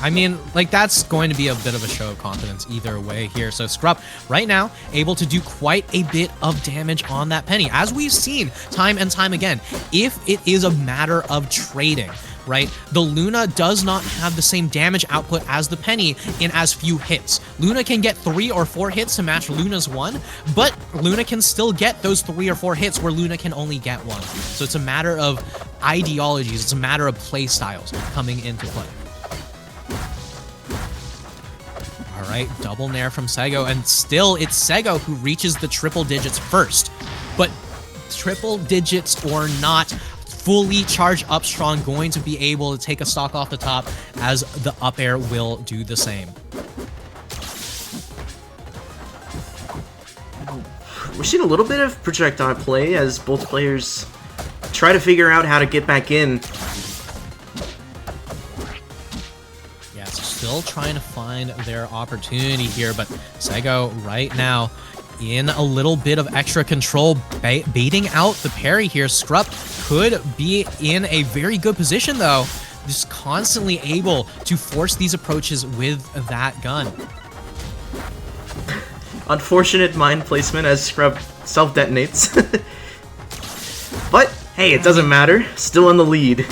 I mean, like, that's going to be a bit of a show of confidence either way here. So Scrupp, right now, able to do quite a bit of damage on that penny. As we've seen time and time again, if it is a matter of trading, right, the Luna does not have the same damage output as the penny in as few hits. Luna can get 3 or 4 hits to match Luna's 1, but Luna can still get those 3 or 4 hits where Luna can only get 1. So it's a matter of ideologies, it's a matter of play styles coming into play. All right, double nair from Sego, and still it's Sego who reaches the triple digits first. But triple digits or not, fully charged up strong, going to be able to take a stock off the top, as the up air will do the same. We're seeing a little bit of projectile play as both players try to figure out how to get back in. Yeah, so still trying to find their opportunity here, but Sego right now in a little bit of extra control, baiting out the parry here. Scrupp could be in a very good position, though, just constantly able to force these approaches with that gun. Unfortunate mine placement as Scrupp self-detonates. But, hey, it doesn't matter. Still in the lead.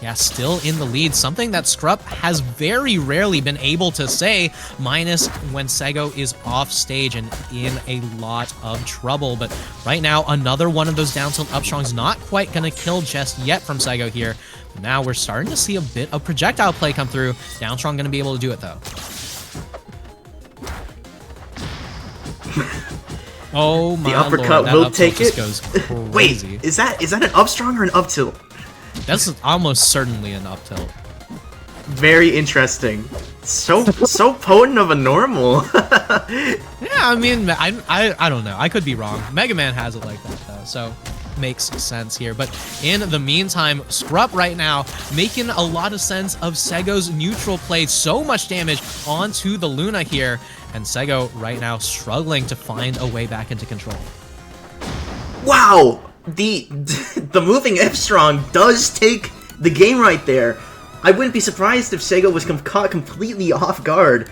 Yeah, still in the lead. Something that Scrupp has very rarely been able to say, minus when Sego is off stage and in a lot of trouble. But right now, another one of those down tilt up strongs, not quite going to kill just yet from Sego here. But now we're starting to see a bit of projectile play come through. Down strong going to be able to do it, though. Oh my The uppercut Lord, will take it. Goes Wait, crazy. is that an up strong or an up tilt? That's almost certainly an up tilt. Very interesting. So potent of a normal. Yeah, I mean, I don't know. I could be wrong. Mega Man has it like that, though, so makes sense here. But in the meantime, Scrupp right now making a lot of sense of Sego's neutral play. So much damage onto the Luna here. And Sego right now struggling to find a way back into control. Wow! The moving F strong does take the game right there. I wouldn't be surprised if Sego was caught completely off guard.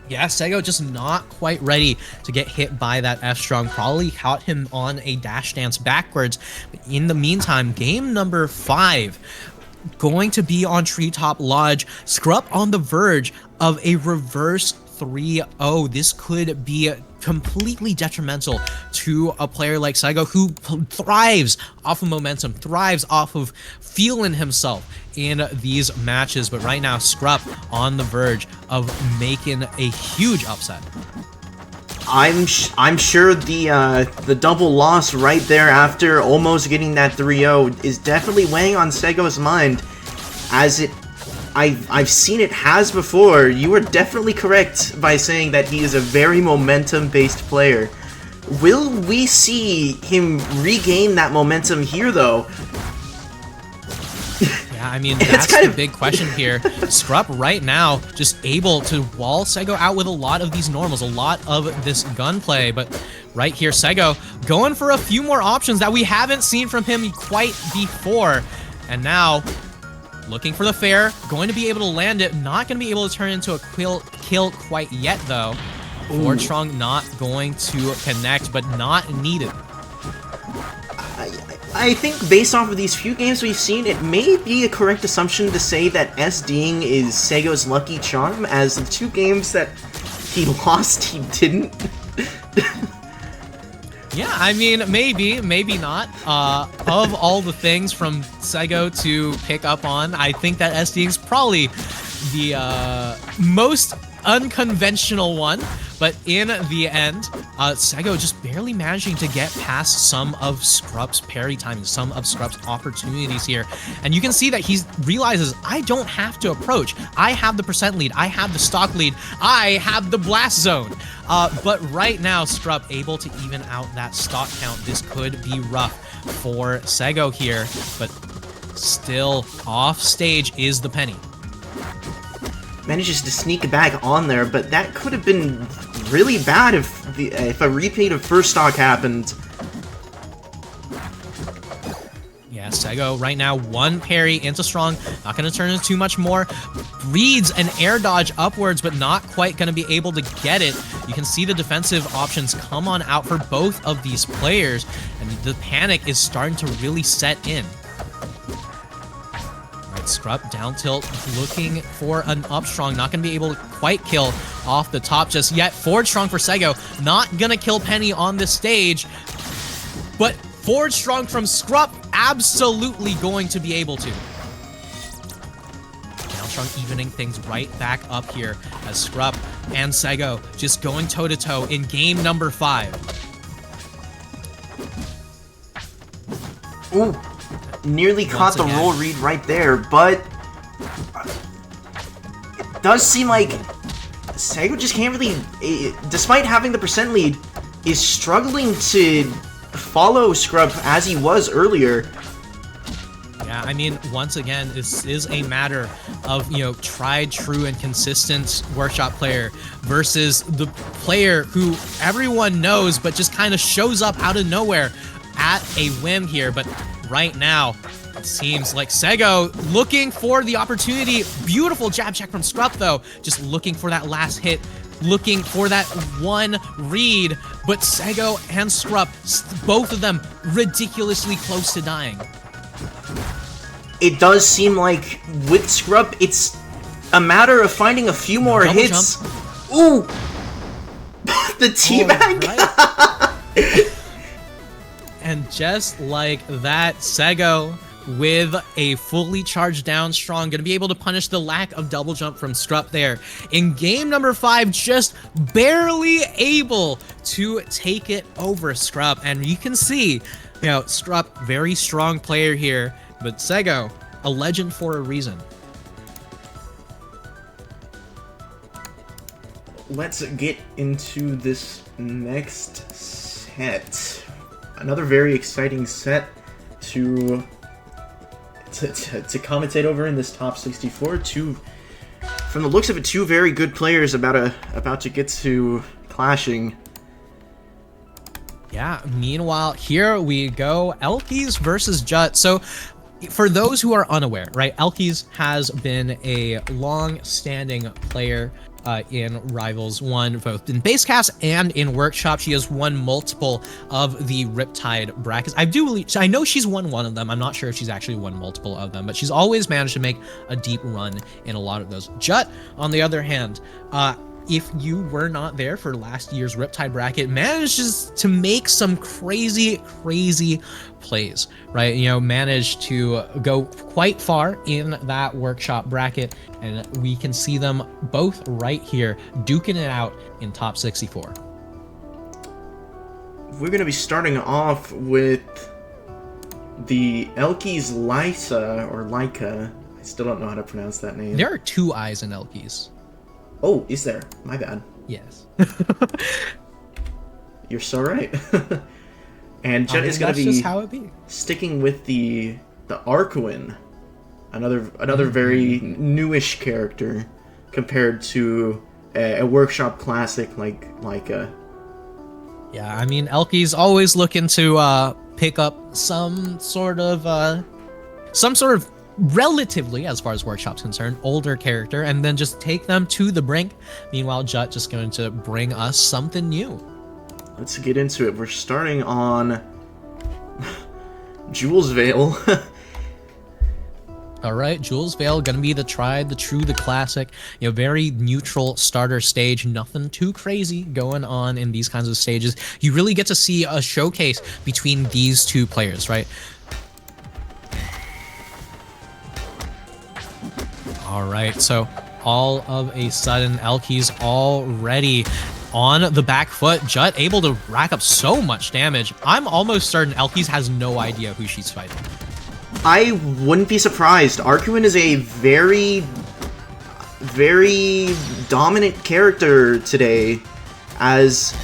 Yeah, Sego just not quite ready to get hit by that F strong. Probably caught him on a dash dance backwards. But in the meantime, game number 5 going to be on Treetop Lodge. Scrupp on the verge of a reverse 3-0. This could be completely detrimental to a player like Sego, who thrives off of momentum, thrives off of feeling himself in these matches. But right now, Scrupp on the verge of making a huge upset. I'm sure the double loss right there after almost getting that 3-0 is definitely weighing on Sego's mind, as I've seen it has before. You were definitely correct by saying that he is a very momentum-based player. Will we see him regain that momentum here, though? Yeah, I mean, that's the big question here. Scrupp right now just able to wall Sego out with a lot of these normals, a lot of this gunplay. But right here, Sego going for a few more options that we haven't seen from him quite before. And now, looking for the fair, going to be able to land it, not going to be able to turn into a kill quite yet, though. Ford Strong not going to connect, but not needed. I think based off of these few games we've seen, it may be a correct assumption to say that SDing is Sego's lucky charm, as the 2 games that he lost, he didn't. Yeah, I mean, maybe not. Of all the things from Sego to pick up on, I think that SDing is probably the most unconventional one. But in the end, Sego just barely managing to get past some of Scrupp's parry timing, some of Scrupp's opportunities here. And you can see that he realizes, I don't have to approach. I have the percent lead. I have the stock lead. I have the blast zone. But right now, Scrupp able to even out that stock count. This could be rough for Sego here, but still off stage is the penny. Manages to sneak back on there, but that could have been really bad if a repeat of first stock happened. Yeah, Sego right now, one parry into Strong, not going to turn into too much more. Reads an air dodge upwards, but not quite going to be able to get it. You can see the defensive options come on out for both of these players, and the panic is starting to really set in. Right, Scrup down tilt, looking for an up Strong, not going to be able to quite kill off the top just yet. Forward Strong for Sego, not going to kill Penny on this stage, but forward Strong from Scrup, absolutely going to be able to. Now Strong evening things right back up here as Scrup and Sego just going toe-to-toe in game number 5. Ooh, nearly caught the roll read right there, but it does seem like Sego just can't really, despite having the percent lead, is struggling to follow Scrub as he was earlier. Yeah, I mean, once again, this is a matter of, you know, tried, true, and consistent workshop player versus the player who everyone knows but just kind of shows up out of nowhere at a whim here. But right now, it seems like Sego looking for the opportunity. Beautiful jab check from Scrup, though. Just looking for that last hit, looking for that one read, but Sego and Scrup, both of them ridiculously close to dying. It does seem like with Scrup, it's a matter of finding a few more hits. Jump. Ooh! The teabag! Right. And just like that, Sego with a fully charged down Strong, gonna be able to punish the lack of double jump from Scrup there. In game number 5, just barely able to take it over Scrup. And you can see, you know, Scrup, very strong player here, but Sego, a legend for a reason. Let's get into this next set. Another very exciting set to commentate over in this top 64. From the looks of it, two very good players about to get to clashing. Yeah, meanwhile, here we go, Elkies versus Jut. So, for those who are unaware, right, Elkies has been a long-standing player in Rivals 1, both in Basecast and in Workshop. She has won multiple of the Riptide brackets. I know she's won one of them. I'm not sure if she's actually won multiple of them, but she's always managed to make a deep run in a lot of those. Jut, on the other hand, if you were not there for last year's Riptide bracket, manages to make some crazy plays, right? You know, managed to go quite far in that Workshop bracket, and we can see them both right here duking it out in top 64. We're going to be starting off with the Elkies Lysa, or Lyca. I still don't know how to pronounce that name. There are 2 eyes in Elkies. Oh, is there? My bad. Yes. You're so right. And Jut is going to be just how it be. Sticking with the Arcuin, another very newish character compared to a Workshop classic like Yeah, I mean, Elki's always looking to pick up some sort of relatively, as far as Workshop's concerned, older character, and then just take them to the brink. Meanwhile, Jut just going to bring us something new. Let's get into it. We're starting on Jules Vale. All right, Jules Vale, gonna be the tried, the true, the classic, you know, very neutral starter stage. Nothing too crazy going on in these kinds of stages. You really get to see a showcase between these two players, right? All right, so all of a sudden, Elki's already on the back foot. Jut able to rack up so much damage. I'm almost certain Elki's has no idea who she's fighting. I wouldn't be surprised. Arcuin is a very dominant character today, as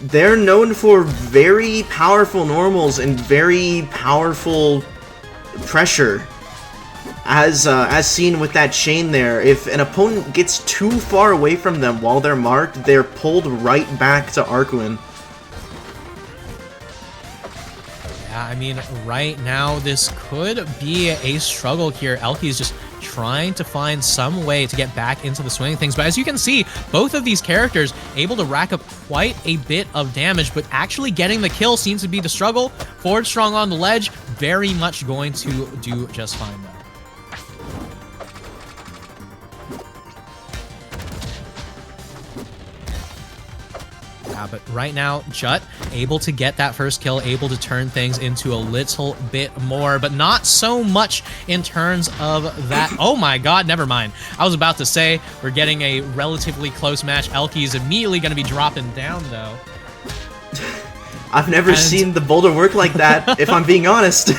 they're known for very powerful normals and very powerful pressure. As seen with that chain there, if an opponent gets too far away from them while they're marked, they're pulled right back to Arcuin. Yeah, I mean, right now, this could be a struggle here. Elky is just trying to find some way to get back into the swing of things. But as you can see, both of these characters able to rack up quite a bit of damage, but actually getting the kill seems to be the struggle. Forward Strong on the ledge, very much going to do just fine though. But right now, Jut able to get that first kill, able to turn things into a little bit more, but not so much in terms of that. Oh my god, never mind. I was about to say we're getting a relatively close match. Elky is immediately going to be dropping down, though. I've never seen the boulder work like that, if I'm being honest.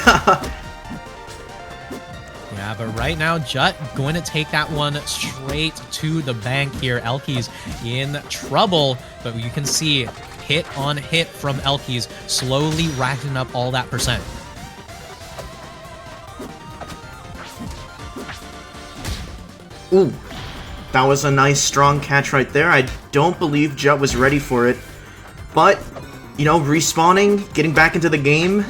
Yeah, but right now, Jut going to take that one straight to the bank here. Elky's in trouble, but you can see hit on hit from Elky's, slowly racking up all that percent. Ooh, that was a nice strong catch right there. I don't believe Jut was ready for it, but, you know, respawning, getting back into the game.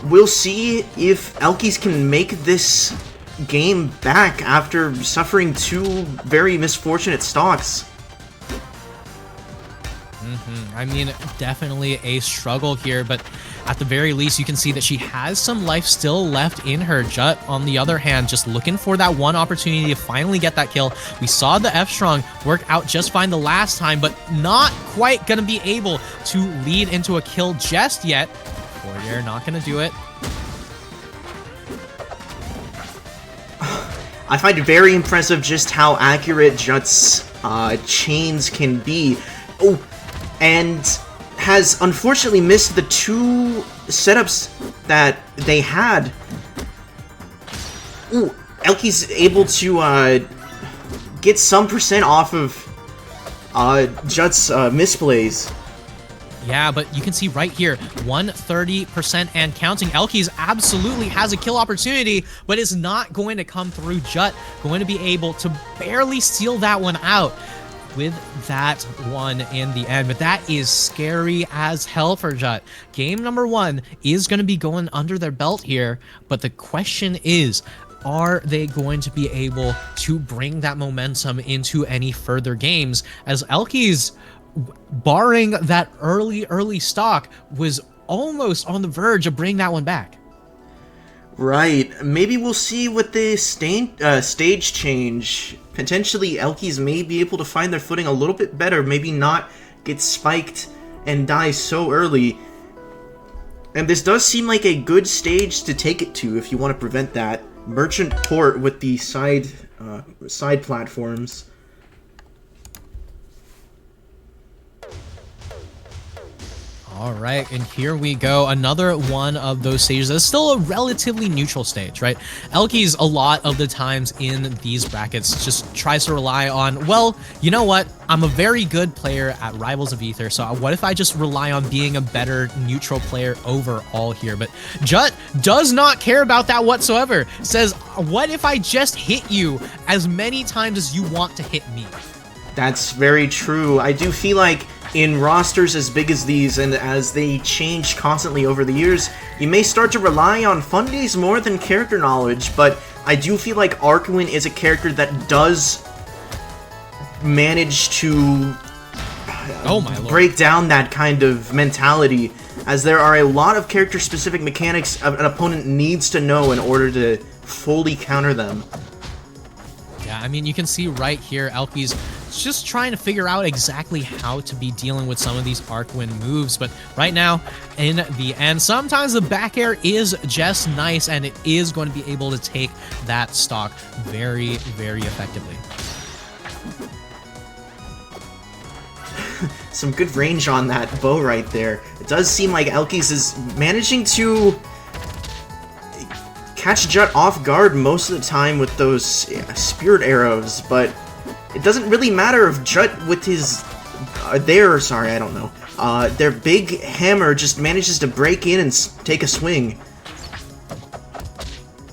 We'll see if Elky's can make this game back after suffering two very misfortunate stocks. I mean, definitely a struggle here, but at the very least, you can see that she has some life still left in her. Jut, on the other hand, just looking for that one opportunity to finally get that kill. We saw the F-Strong work out just fine the last time, but not quite going to be able to lead into a kill just yet. Warrior not going to do it. I find it very impressive just how accurate Jut's chains can be. Oh, and has unfortunately missed the two setups that they had. Ooh, Elky's able to get some percent off of Jut's misplays. Yeah, but you can see right here, 130% and counting. Elky's absolutely has a kill opportunity, but is not going to come through. Jut going to be able to barely steal that one out with that one in the end. But that is scary as hell for Jut. Game number one is going to be going under their belt here, but the question is, are they going to be able to bring that momentum into any further games, as Elky's, barring that early stock, was almost on the verge of bringing that one back. Right. Maybe we'll see with the stage change. Potentially, Elky's may be able to find their footing a little bit better. Maybe not get spiked and die so early. And this does seem like a good stage to take it to if you want to prevent that. Merchant Port with the side platforms. All right, and here we go. Another one of those stages that's still a relatively neutral stage, right? Elky's a lot of the times in these brackets just tries to rely on, well, you know what? I'm a very good player at Rivals of Aether, so what if I just rely on being a better neutral player overall here? But Jut does not care about that whatsoever. Says, what if I just hit you as many times as you want to hit me? That's very true. I do feel like in rosters as big as these, and as they change constantly over the years, you may start to rely on fundies more than character knowledge, but I do feel like Arkwin is a character that does manage to break down that kind of mentality, as there are a lot of character-specific mechanics an opponent needs to know in order to fully counter them. Yeah, I mean, you can see right here, Elky's just trying to figure out exactly how to be dealing with some of these Arkwin moves, but right now, in the end, sometimes the back air is just nice, and it is going to be able to take that stock very, very effectively. Some good range on that bow right there. It does seem like Elky's is managing to catch Jut off guard most of the time with those spirit arrows, but it doesn't really matter if Jut with his their big hammer just manages to break in and take a swing.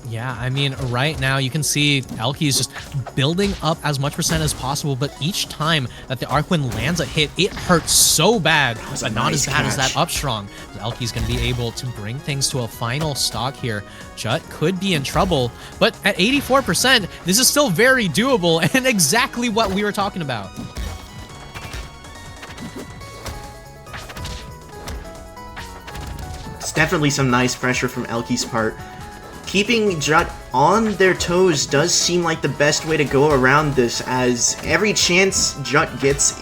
Yeah, I mean, right now you can see Elky is just building up as much percent as possible, but each time that the Arcwind lands a hit, it hurts so bad, but not as bad as that Upstrong. Elky's going to be able to bring things to a final stock here. Jut could be in trouble, but at 84%, this is still very doable and exactly what we were talking about. It's definitely some nice pressure from Elky's part. Keeping Jut on their toes does seem like the best way to go around this, as every chance Jut gets,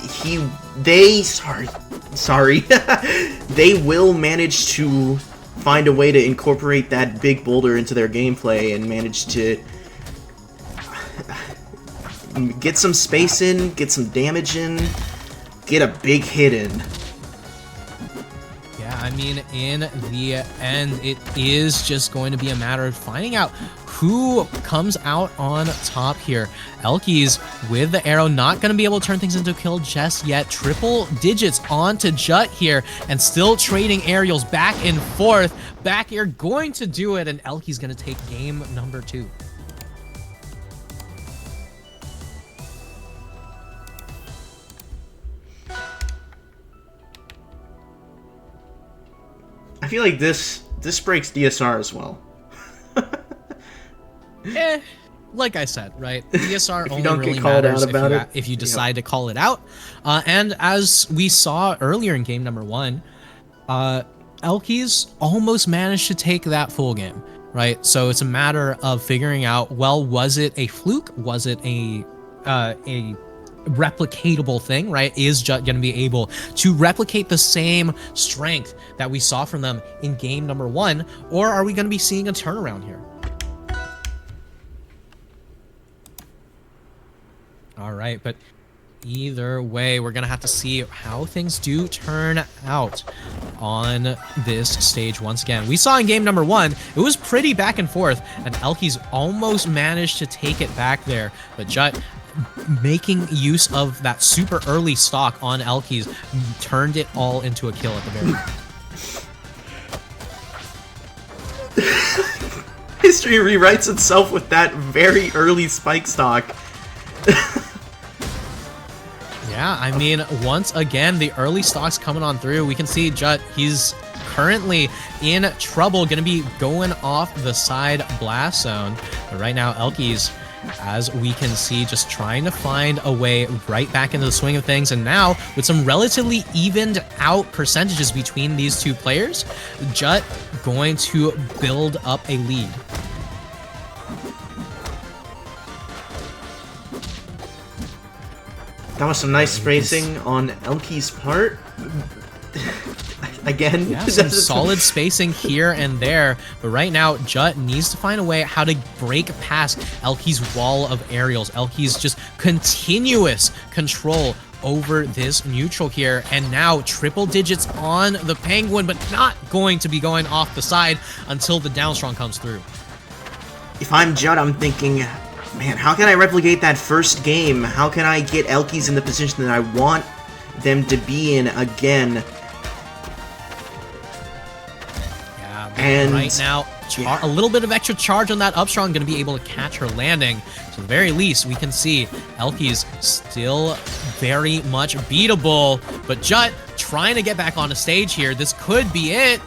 they will manage to find a way to incorporate that big boulder into their gameplay and manage to get some space in, get some damage in, get a big hit in. I mean, in the end, it is just going to be a matter of finding out who comes out on top here. Elky's with the arrow, not going to be able to turn things into a kill just yet. Triple digits onto Jut here, and still trading aerials back and forth. Back air going to do it, and Elky's going to take game number 2. I feel like this breaks DSR as well. Like I said, right? DSR only don't really get called matters out about if you decide to call it out. And as we saw earlier in game number 1, Elky's almost managed to take that full game, right? So it's a matter of figuring out, well, was it a fluke? Was it a replicatable thing, right? Is Jut going to be able to replicate the same strength that we saw from them in game number 1, or are we going to be seeing a turnaround here? All right, but either way, we're going to have to see how things do turn out on this stage once again. We saw in game number 1, it was pretty back and forth, and Elky's almost managed to take it back there, but Jut, making use of that super early stock on Elky's, turned it all into a kill at the very end. History rewrites itself with that very early spike stock. Yeah, I mean, once again, the early stocks coming on through. We can see Jut, he's currently in trouble, gonna be going off the side blast zone. But right now, Elky's, as we can see, just trying to find a way right back into the swing of things. And now, with some relatively evened out percentages between these two players, Jut going to build up a lead. That was some nice spacing on Elky's part. Again, yeah, some solid spacing here and there, but right now Jut needs to find a way how to break past Elky's wall of aerials. Elky's just continuous control over this neutral here, and now triple digits on the Penguin, but not going to be going off the side until the downstrong comes through. If I'm Jut, I'm thinking, man, how can I replicate that first game? How can I get Elky's in the position that I want them to be in again? And right now, a little bit of extra charge on that Upstrong, going to be able to catch her landing. So at the very least, we can see Elky's still very much beatable, but Jut trying to get back on the stage here. This could be it.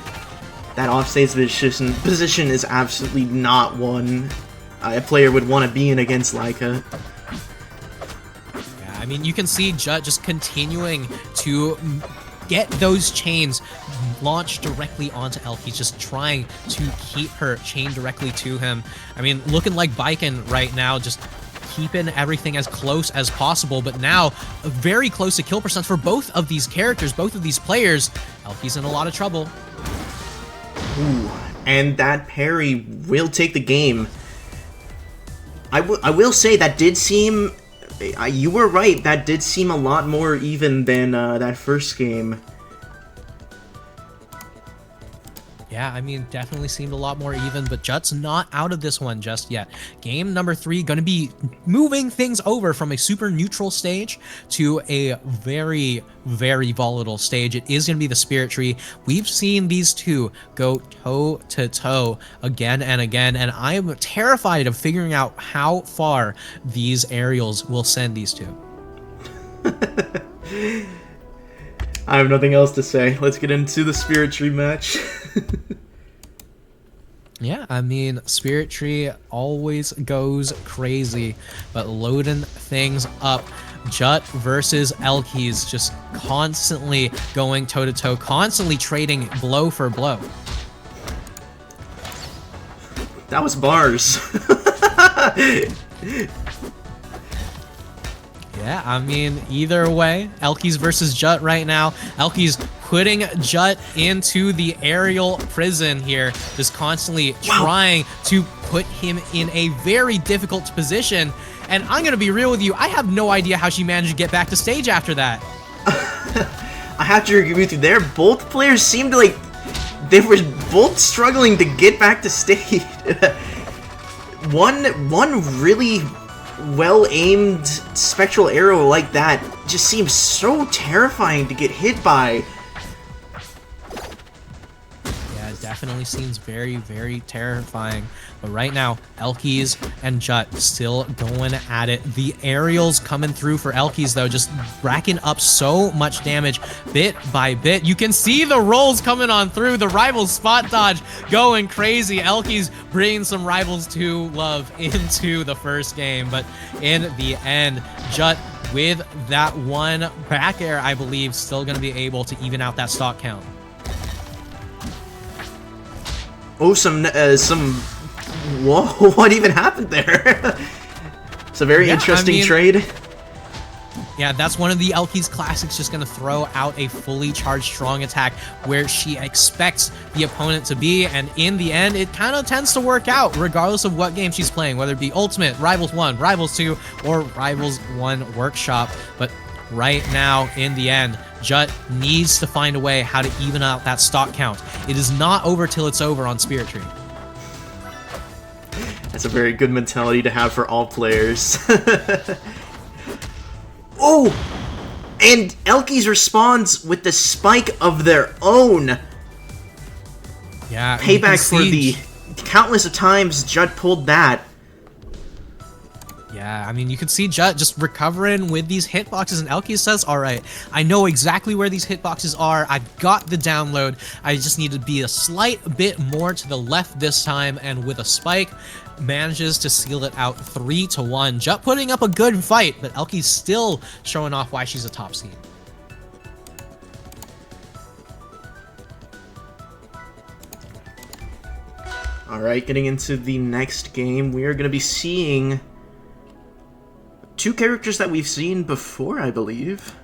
That offstage position is absolutely not one a player would want to be in against Leica. Yeah, I mean, you can see Jut just continuing to get those chains launched directly onto Elky, just trying to keep her chained directly to him. I mean, looking like Biken right now, just keeping everything as close as possible, but now very close to kill percent for both of these characters, both of these players. Elky's in a lot of trouble. Ooh, and that parry will take the game. I will say that did seem... you were right, that did seem a lot more even than that first game. Yeah, I mean, definitely seemed a lot more even, but Jut's not out of this one just yet. Game number 3 going to be moving things over from a super neutral stage to a very, very volatile stage. It is going to be the Spirit Tree. We've seen these two go toe to toe again and again, and I am terrified of figuring out how far these aerials will send these two. I have nothing else to say. Let's get into the Spirit Tree match. Yeah, I mean, Spirit Tree always goes crazy, but loading things up. Jut versus Elkies, just constantly going toe-to-toe, constantly trading blow for blow. That was bars. Yeah, I mean, either way, Elkies versus Jut right now. Elkies putting Jut into the aerial prison here, just constantly trying to put him in a very difficult position. And I'm going to be real with you, I have no idea how she managed to get back to stage after that. I have to agree with you there. Both players seemed like they were both struggling to get back to stage. One really well-aimed spectral arrow like that just seems so terrifying to get hit by. Yeah, it definitely seems very, very terrifying. But right now, Elkies and Jut still going at it. The aerials coming through for Elkies, though, just racking up so much damage bit by bit. You can see the rolls coming on through. The Rivals spot dodge going crazy. Elkies bringing some Rivals 2 love into the first game. But in the end, Jut with that one back air, I believe, still going to be able to even out that stock count. Oh, whoa, what even happened there? It's a very interesting trade. Yeah, that's one of the Elkies classics, just going to throw out a fully charged strong attack where she expects the opponent to be, and in the end, it kind of tends to work out regardless of what game she's playing, whether it be Ultimate, Rivals 1, Rivals 2, or Rivals 1 Workshop. But right now, in the end, Jut needs to find a way how to even out that stock count. It is not over till it's over on Spirit Tree. That's a very good mentality to have for all players. Oh! And Elkies responds with the spike of their own. Yeah, payback for the countless of times Jut pulled that. Yeah, I mean, you can see Jut just recovering with these hitboxes, and Elkies says, all right, I know exactly where these hitboxes are. I've got the download. I just need to be a slight bit more to the left this time, and with a spike, manages to seal it out 3-1. Jut putting up a good fight, but Elkies still showing off why she's a top seed. Alright, getting into the next game, we are going to be seeing two characters that we've seen before, I believe.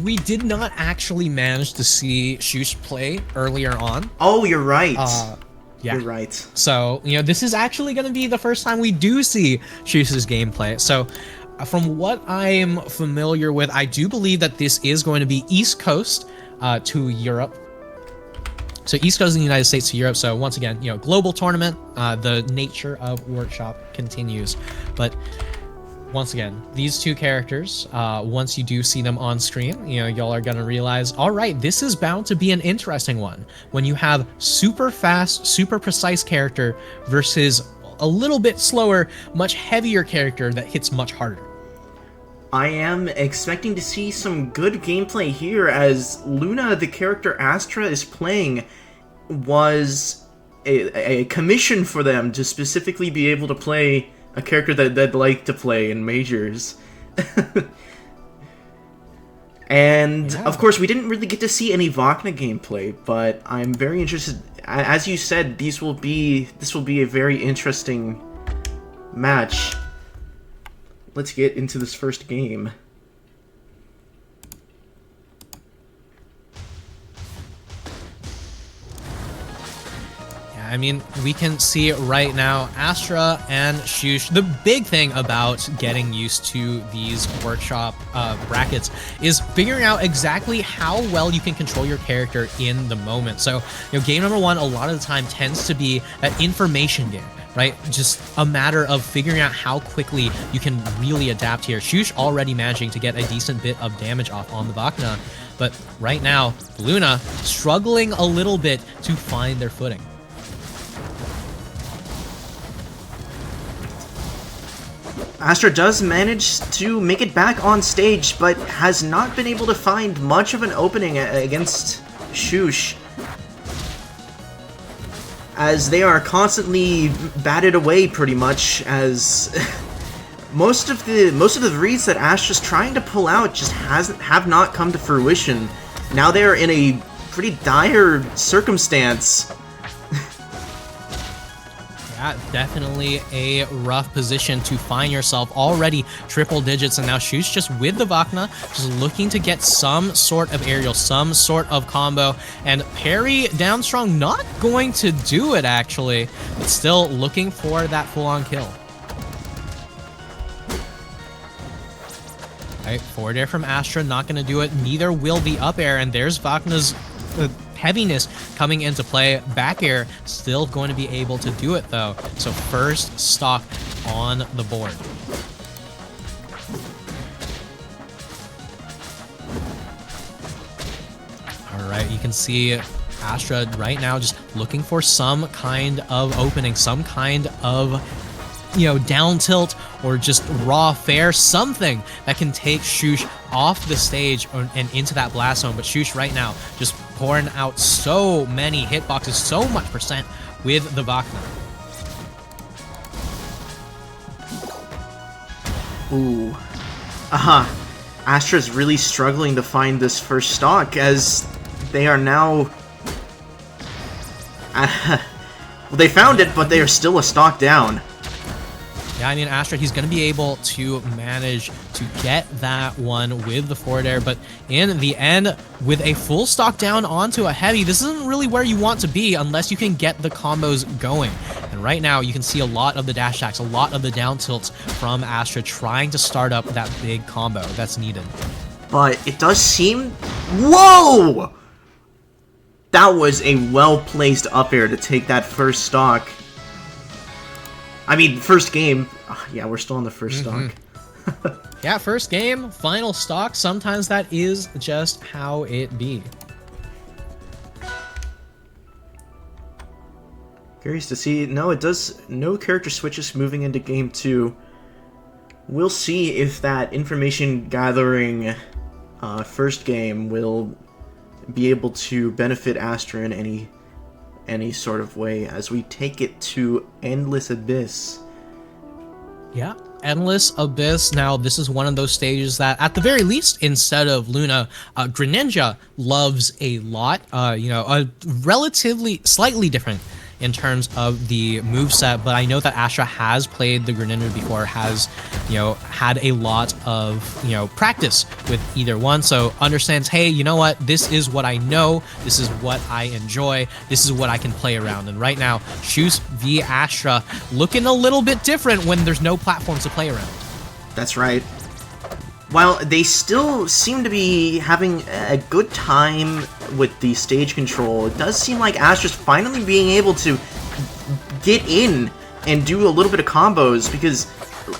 We did not actually manage to see Shush play earlier on. Oh, you're right. Yeah. You're right. So, you know, this is actually going to be the first time we do see Shush's gameplay. So, from what I'm familiar with, I do believe that this is going to be East Coast to Europe. So East Coast in the United States to Europe. So once again, you know, global tournament, the nature of Workshop continues. But once again, these two characters, once you do see them on screen, you know, y'all are going to realize, all right, this is bound to be an interesting one. When you have super fast, super precise character versus a little bit slower, much heavier character that hits much harder. I am expecting to see some good gameplay here, as Luna, the character Astra is playing, was a commission for them to specifically be able to play a character that they'd like to play in majors. And, of course, we didn't really get to see any Vacna gameplay, but I'm very interested. As you said, this will be a very interesting match. Let's get into this first game. Yeah, I mean, we can see right now, Astra and Shush, the big thing about getting used to these workshop brackets is figuring out exactly how well you can control your character in the moment. So, game number one, a lot of the time tends to be that information game, right? Just a matter of figuring out how quickly you can really adapt here. Shush already managing to get a decent bit of damage off on the Vacna, but right now, Luna struggling a little bit to find their footing. Astra does manage to make it back on stage, but has not been able to find much of an opening against Shush, as they are constantly batted away pretty much, as most of the reads that Astra's trying to pull out just have not come to fruition. Now they are in a pretty dire circumstance. Yeah, definitely a rough position to find yourself. Already triple digits, and now Shush just with the Vacna, just looking to get some sort of aerial, some sort of combo, and parry down strong, not going to do it actually, but still looking for that full-on kill. Right, forward air from Astra, not going to do it. Neither will the up air, and there's Vacna's heaviness coming into play. Back air still going to be able to do it though. So first stock on the board. All right, you can see Astra right now just looking for some kind of opening, some kind of down tilt or just raw fair, something that can take Shush off the stage and into that blast zone. But Shush right now just pouring out so many hitboxes, so much percent with the Vacna. Ooh. Astra's really struggling to find this first stock, as they are now... well, they found it, but they are still a stock down. Yeah, I mean, Astra, he's going to be able to manage to get that one with the forward air, but in the end, with a full stock down onto a heavy, this isn't really where you want to be unless you can get the combos going. And right now, you can see a lot of the dash attacks, a lot of the down tilts from Astra trying to start up that big combo that's needed. But it does seem... Whoa! That was a well-placed up air to take that first stock. I mean, first game. Yeah, we're still on the first stock. Yeah, first game, final stock. Sometimes that is just how it be. Curious to see. No, it does. No character switches moving into game 2. We'll see if that information gathering first game will be able to benefit Astra in any sort of way as we take it to Endless Abyss. Yeah, Endless Abyss. Now, this is one of those stages that, at the very least, instead of Luna, Greninja loves a lot. A relatively, slightly different in terms of the moveset, but I know that Astra has played the Greninja before, has, had a lot of, practice with either one, so understands, hey, you know what, this is what I know, this is what I enjoy, this is what I can play around. And right now, Shush v Astra looking a little bit different when there's no platforms to play around. That's right. While they still seem to be having a good time with the stage control, it does seem like Astra's finally being able to get in and do a little bit of combos, because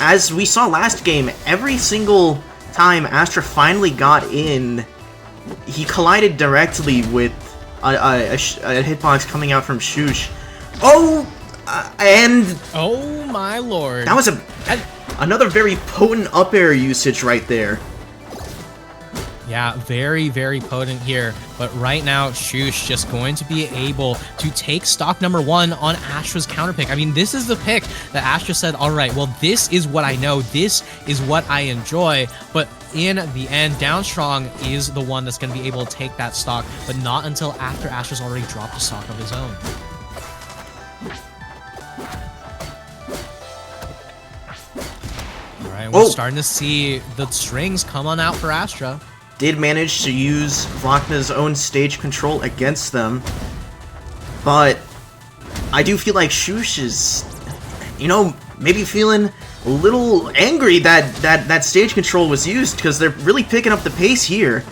as we saw last game, every single time Astra finally got in, he collided directly with a hitbox coming out from Shush. And... oh my lord. That was another very potent up air usage right there. Yeah, very, very potent here. But right now, Shush just going to be able to take stock number 1 on Astra's counter pick. I mean, this is the pick that Astra said, all right, well, this is what I know. This is what I enjoy. But in the end, Down Strong is the one that's going to be able to take that stock, but not until after Astra's already dropped a stock of his own. All right, we're starting to see the strings come on out for Astra. Did manage to use Vacna's own stage control against them, but I do feel like Shush is, you know, maybe feeling a little angry that stage control was used, because they're really picking up the pace here.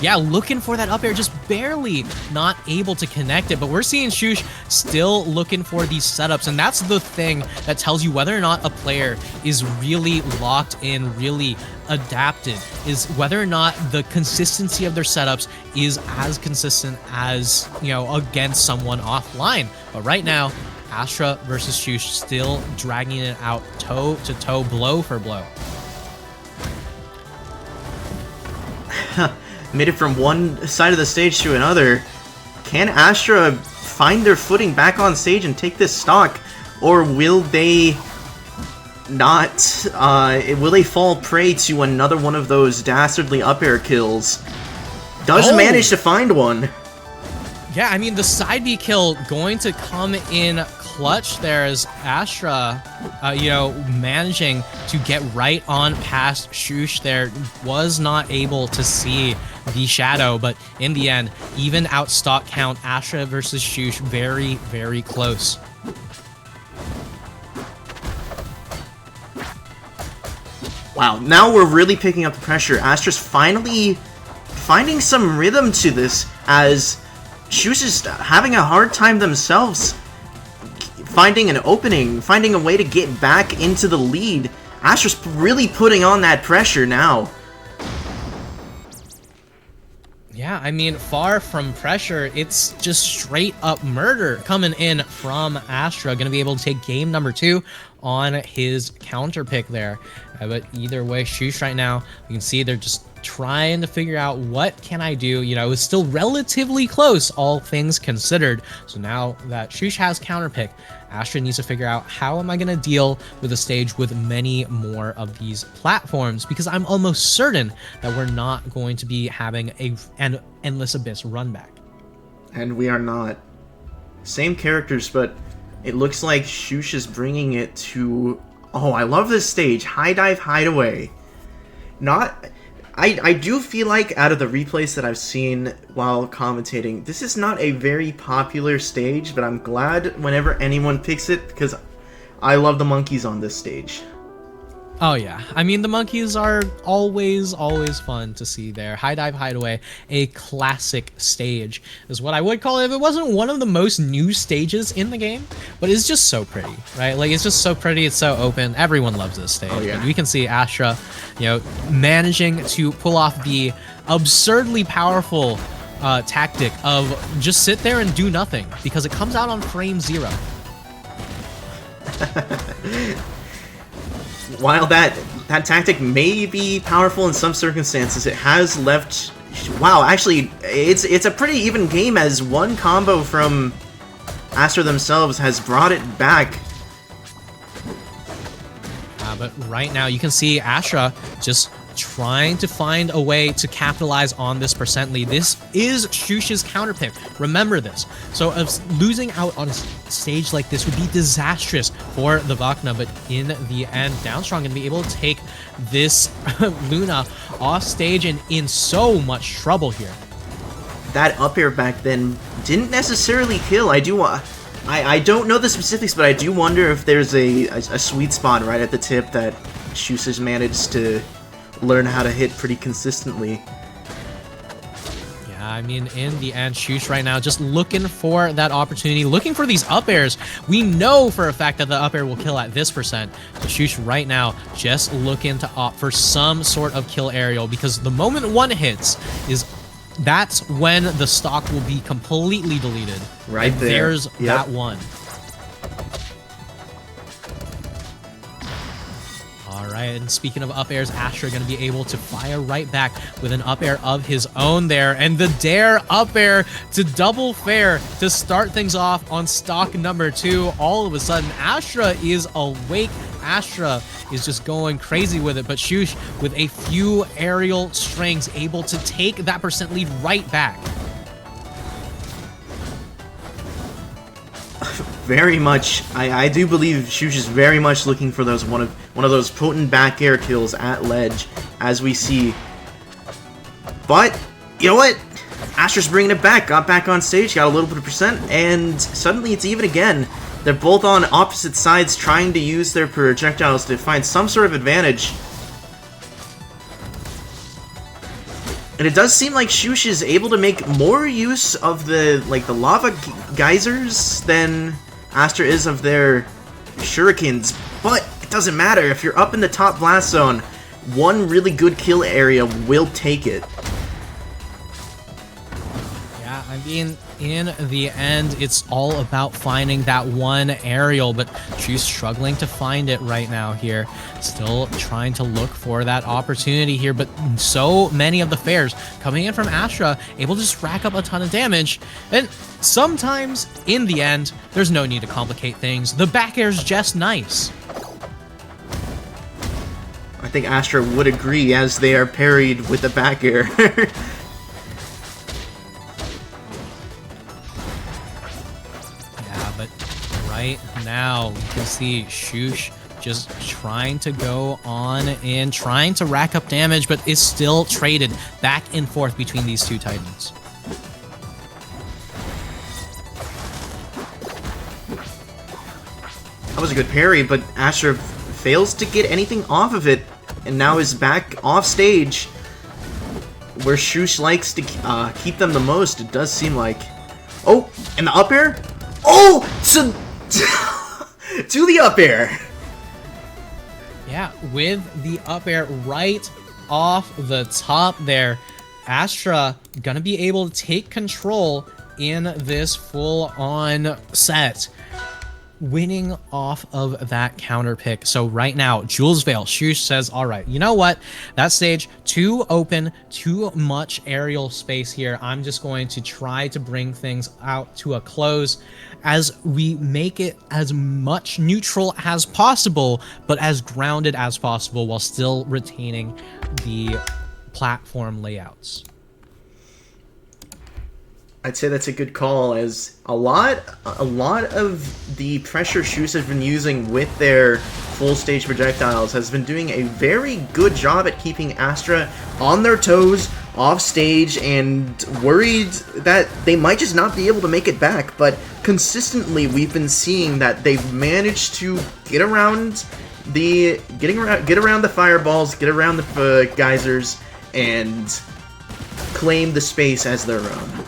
Yeah, looking for that up air, just barely not able to connect it. But we're seeing Shush still looking for these setups. And that's the thing that tells you whether or not a player is really locked in, really adapted, is whether or not the consistency of their setups is as consistent as, you know, against someone offline. But right now, Astra versus Shush still dragging it out toe to toe, blow for blow. Made it from one side of the stage to another. Can Astra find their footing back on stage and take this stock? Or will they not, will they fall prey to another one of those dastardly up air kills? Does manage to find one. Yeah, I mean, the side B kill going to come in clutch there as Astra, you know, managing to get right on past Shush there. Was not able to see the shadow, but in the end, even out stock count, Astra versus Shush, very, very close. Wow, now we're really picking up the pressure. Astra's finally finding some rhythm to this, as Shush is having a hard time themselves finding an opening, finding a way to get back into the lead. Astra's really putting on that pressure now. Yeah, I mean, far from pressure, it's just straight up murder coming in from Astra. Going to be able to take game number 2 on his counter pick there. But either way, Shush right now, you can see they're just trying to figure out what can I do. You know, it's still relatively close, all things considered. So now that Shush has counter pick, Astra needs to figure out, how am I going to deal with a stage with many more of these platforms? Because I'm almost certain that we're not going to be having an Endless Abyss run back. And we are not. Same characters, but it looks like Shush is bringing it to... Oh, I love this stage. High Dive Hideaway. I do feel like, out of the replays that I've seen while commentating, this is not a very popular stage, but I'm glad whenever anyone picks it, because I love the monkeys on this stage. Oh yeah, I mean, the monkeys are always fun to see there. High Dive Hideaway, a classic stage, is what I would call it if it wasn't one of the most new stages in the game. But it's just so pretty, right? Like, it's just so pretty, it's so open. Everyone loves this stage. Oh, yeah. And we can see Astra, you know, managing to pull off the absurdly powerful tactic of just sit there and do nothing, because it comes out on frame 0. While that tactic may be powerful in some circumstances, it has left... Wow, actually, it's a pretty even game, as one combo from Astra themselves has brought it back. But right now, you can see Astra just trying to find a way to capitalize on this percent lead. This is Shush's counter pick. Remember this. So losing out on a stage like this would be disastrous for the Vakna, but in the end, Downstrong going to be able to take this Luna off stage and in so much trouble here. That up air back then didn't necessarily kill. I don't know the specifics, but I do wonder if there's a sweet spot right at the tip that Shush has managed to learn how to hit pretty consistently. Yeah, I mean, in the end, Shush right now just looking for that opportunity, looking for these up airs. We know for a fact that the up air will kill at this percent. So Shush right now just looking to opt for some sort of kill aerial, because the moment one hits that's when the stock will be completely deleted. Right and there. There's that one. All right, and speaking of up airs, Astra going to be able to fire right back with an up air of his own there. And the dare up air to double fair to start things off on stock number 2. All of a sudden, Astra is awake. Astra is just going crazy with it, but Shush with a few aerial strings able to take that percent lead right back. Very much, I do believe Shush is very much looking for those one of those potent back air kills at ledge, as we see. But you know what? Astra's bringing it back, got back on stage, got a little bit of percent, and suddenly it's even again. They're both on opposite sides trying to use their projectiles to find some sort of advantage. And it does seem like Shush is able to make more use of the lava geysers than Astra is of their shurikens, but it doesn't matter. If you're up in the top blast zone, one really good kill area will take it. Yeah, I mean, in the end, it's all about finding that one aerial, but she's struggling to find it right now here. Still trying to look for that opportunity here, but so many of the fares coming in from Astra, able to just rack up a ton of damage. And sometimes, in the end, there's no need to complicate things. The back air's just nice. I think Astra would agree as they are parried with the back air. Yeah, but right now you can see Shush just trying to go on and trying to rack up damage, but is still traded back and forth between these two titans. That was a good parry, but Astra fails to get anything off of it, and now is back off stage, where Shush likes to keep them the most, it does seem like. Oh, and the up air? Oh! To the up air! Yeah, with the up air right off the top there, Astra gonna be able to take control in this full-on set, winning off of that counter pick. So right now, Jules Vale, Shush says, all right, you know what? That stage, too open, too much aerial space here. I'm just going to try to bring things out to a close as we make it as much neutral as possible, but as grounded as possible while still retaining the platform layouts. I'd say that's a good call, as a lot of the pressure Shush has been using with their full stage projectiles has been doing a very good job at keeping Astra on their toes, off stage, and worried that they might just not be able to make it back. But consistently, we've been seeing that they've managed to get around the fireballs, get around the geysers, and claim the space as their own.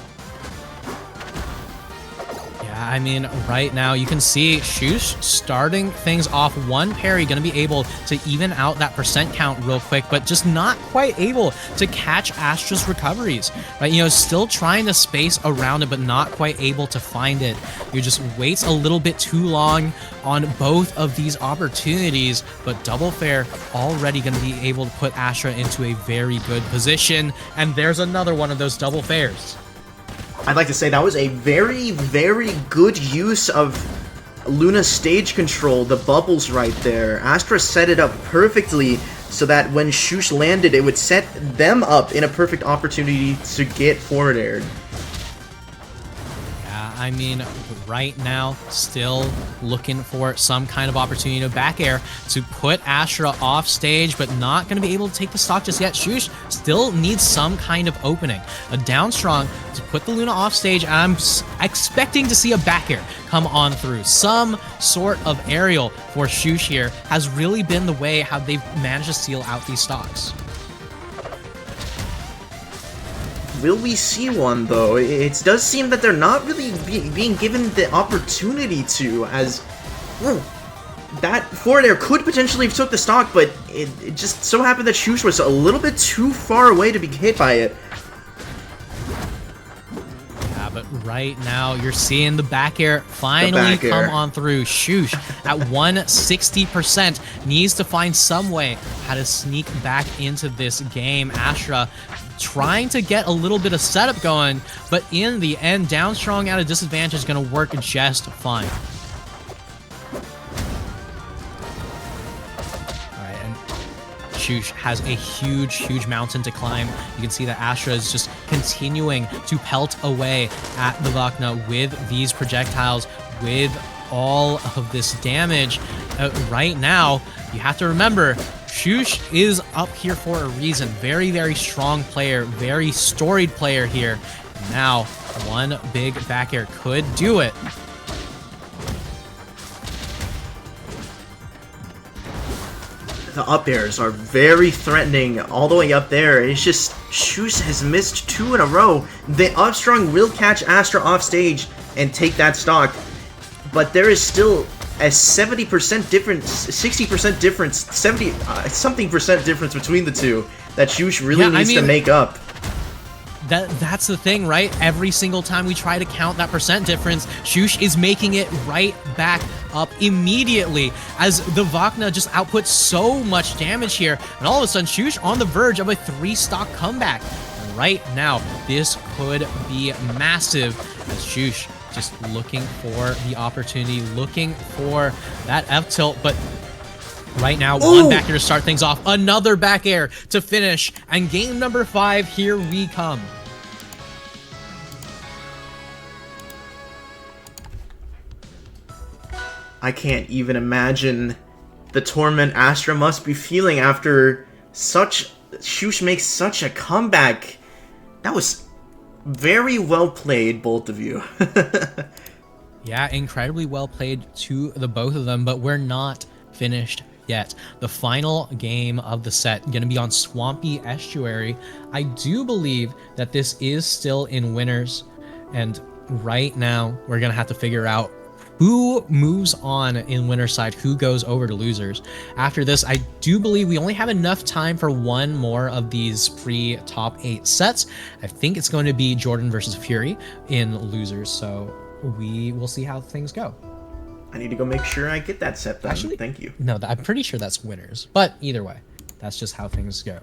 I mean, right now you can see Shush starting things off. One parry going to be able to even out that percent count real quick, but just not quite able to catch Astra's recoveries. Right? You know, still trying to space around it, but not quite able to find it. You just waits a little bit too long on both of these opportunities, but double fair already going to be able to put Astra into a very good position. And there's another one of those double fairs. I'd like to say that was a very, very good use of Luna's stage control, the bubbles right there. Astra set it up perfectly so that when Shush landed, it would set them up in a perfect opportunity to get forward aired. Yeah, I mean, right now, still looking for some kind of opportunity to back air to put Astra off stage, but not going to be able to take the stock just yet. Shush still needs some kind of opening. A down strong to put the Luna off stage, and I'm expecting to see a back air come on through. Some sort of aerial for Shush here has really been the way how they've managed to seal out these stocks. Will we see one, though? It does seem that they're not really being given the opportunity to, as... that forward air could potentially have took the stock, but it just so happened that Shush was a little bit too far away to be hit by it. Yeah, but right now, you're seeing the back air finally come on through. Shush, at 160%, needs to find some way how to sneak back into this game. Astra trying to get a little bit of setup going, but in the end, down strong at a disadvantage is going to work just fine. Alright, and Shush has a huge mountain to climb. You can see that Astra is just continuing to pelt away at the Vakna with these projectiles, with all of this damage. Right now, you have to remember, Shush is up here for a reason. Very strong player, very storied player here. Now, one big back air could do it. The up airs are very threatening all the way up there. It's just, Shush has missed 2 in a row. The Upstrong will catch Astra off stage and take that stock, but there is still a 70% difference, 60% difference, 70 something percent difference between the two that Shush really needs to make up. That's the thing, right? Every single time we try to count that percent difference, Shush is making it right back up immediately as the Vakna just outputs so much damage here, and all of a sudden Shush on the verge of a 3-stock comeback. And right now, this could be massive as Shush just looking for the opportunity, looking for that F-tilt, but right now, one back air to start things off, another back air to finish, and game number 5, here we come. I can't even imagine the torment Astra must be feeling after Shush makes such a comeback. That was very well played, both of you. Yeah, incredibly well played to the both of them, but we're not finished yet. The final game of the set going to be on Swampy Estuary. I do believe that this is still in winners, and right now we're going to have to figure out who moves on in winner's side, who goes over to losers. After this, I do believe we only have enough time for one more of these pre-top 8 sets. I think it's going to be Jordan versus Fury in losers, so we will see how things go. I need to go make sure I get that set done. Actually, thank you. No, I'm pretty sure that's winners, but either way, that's just how things go.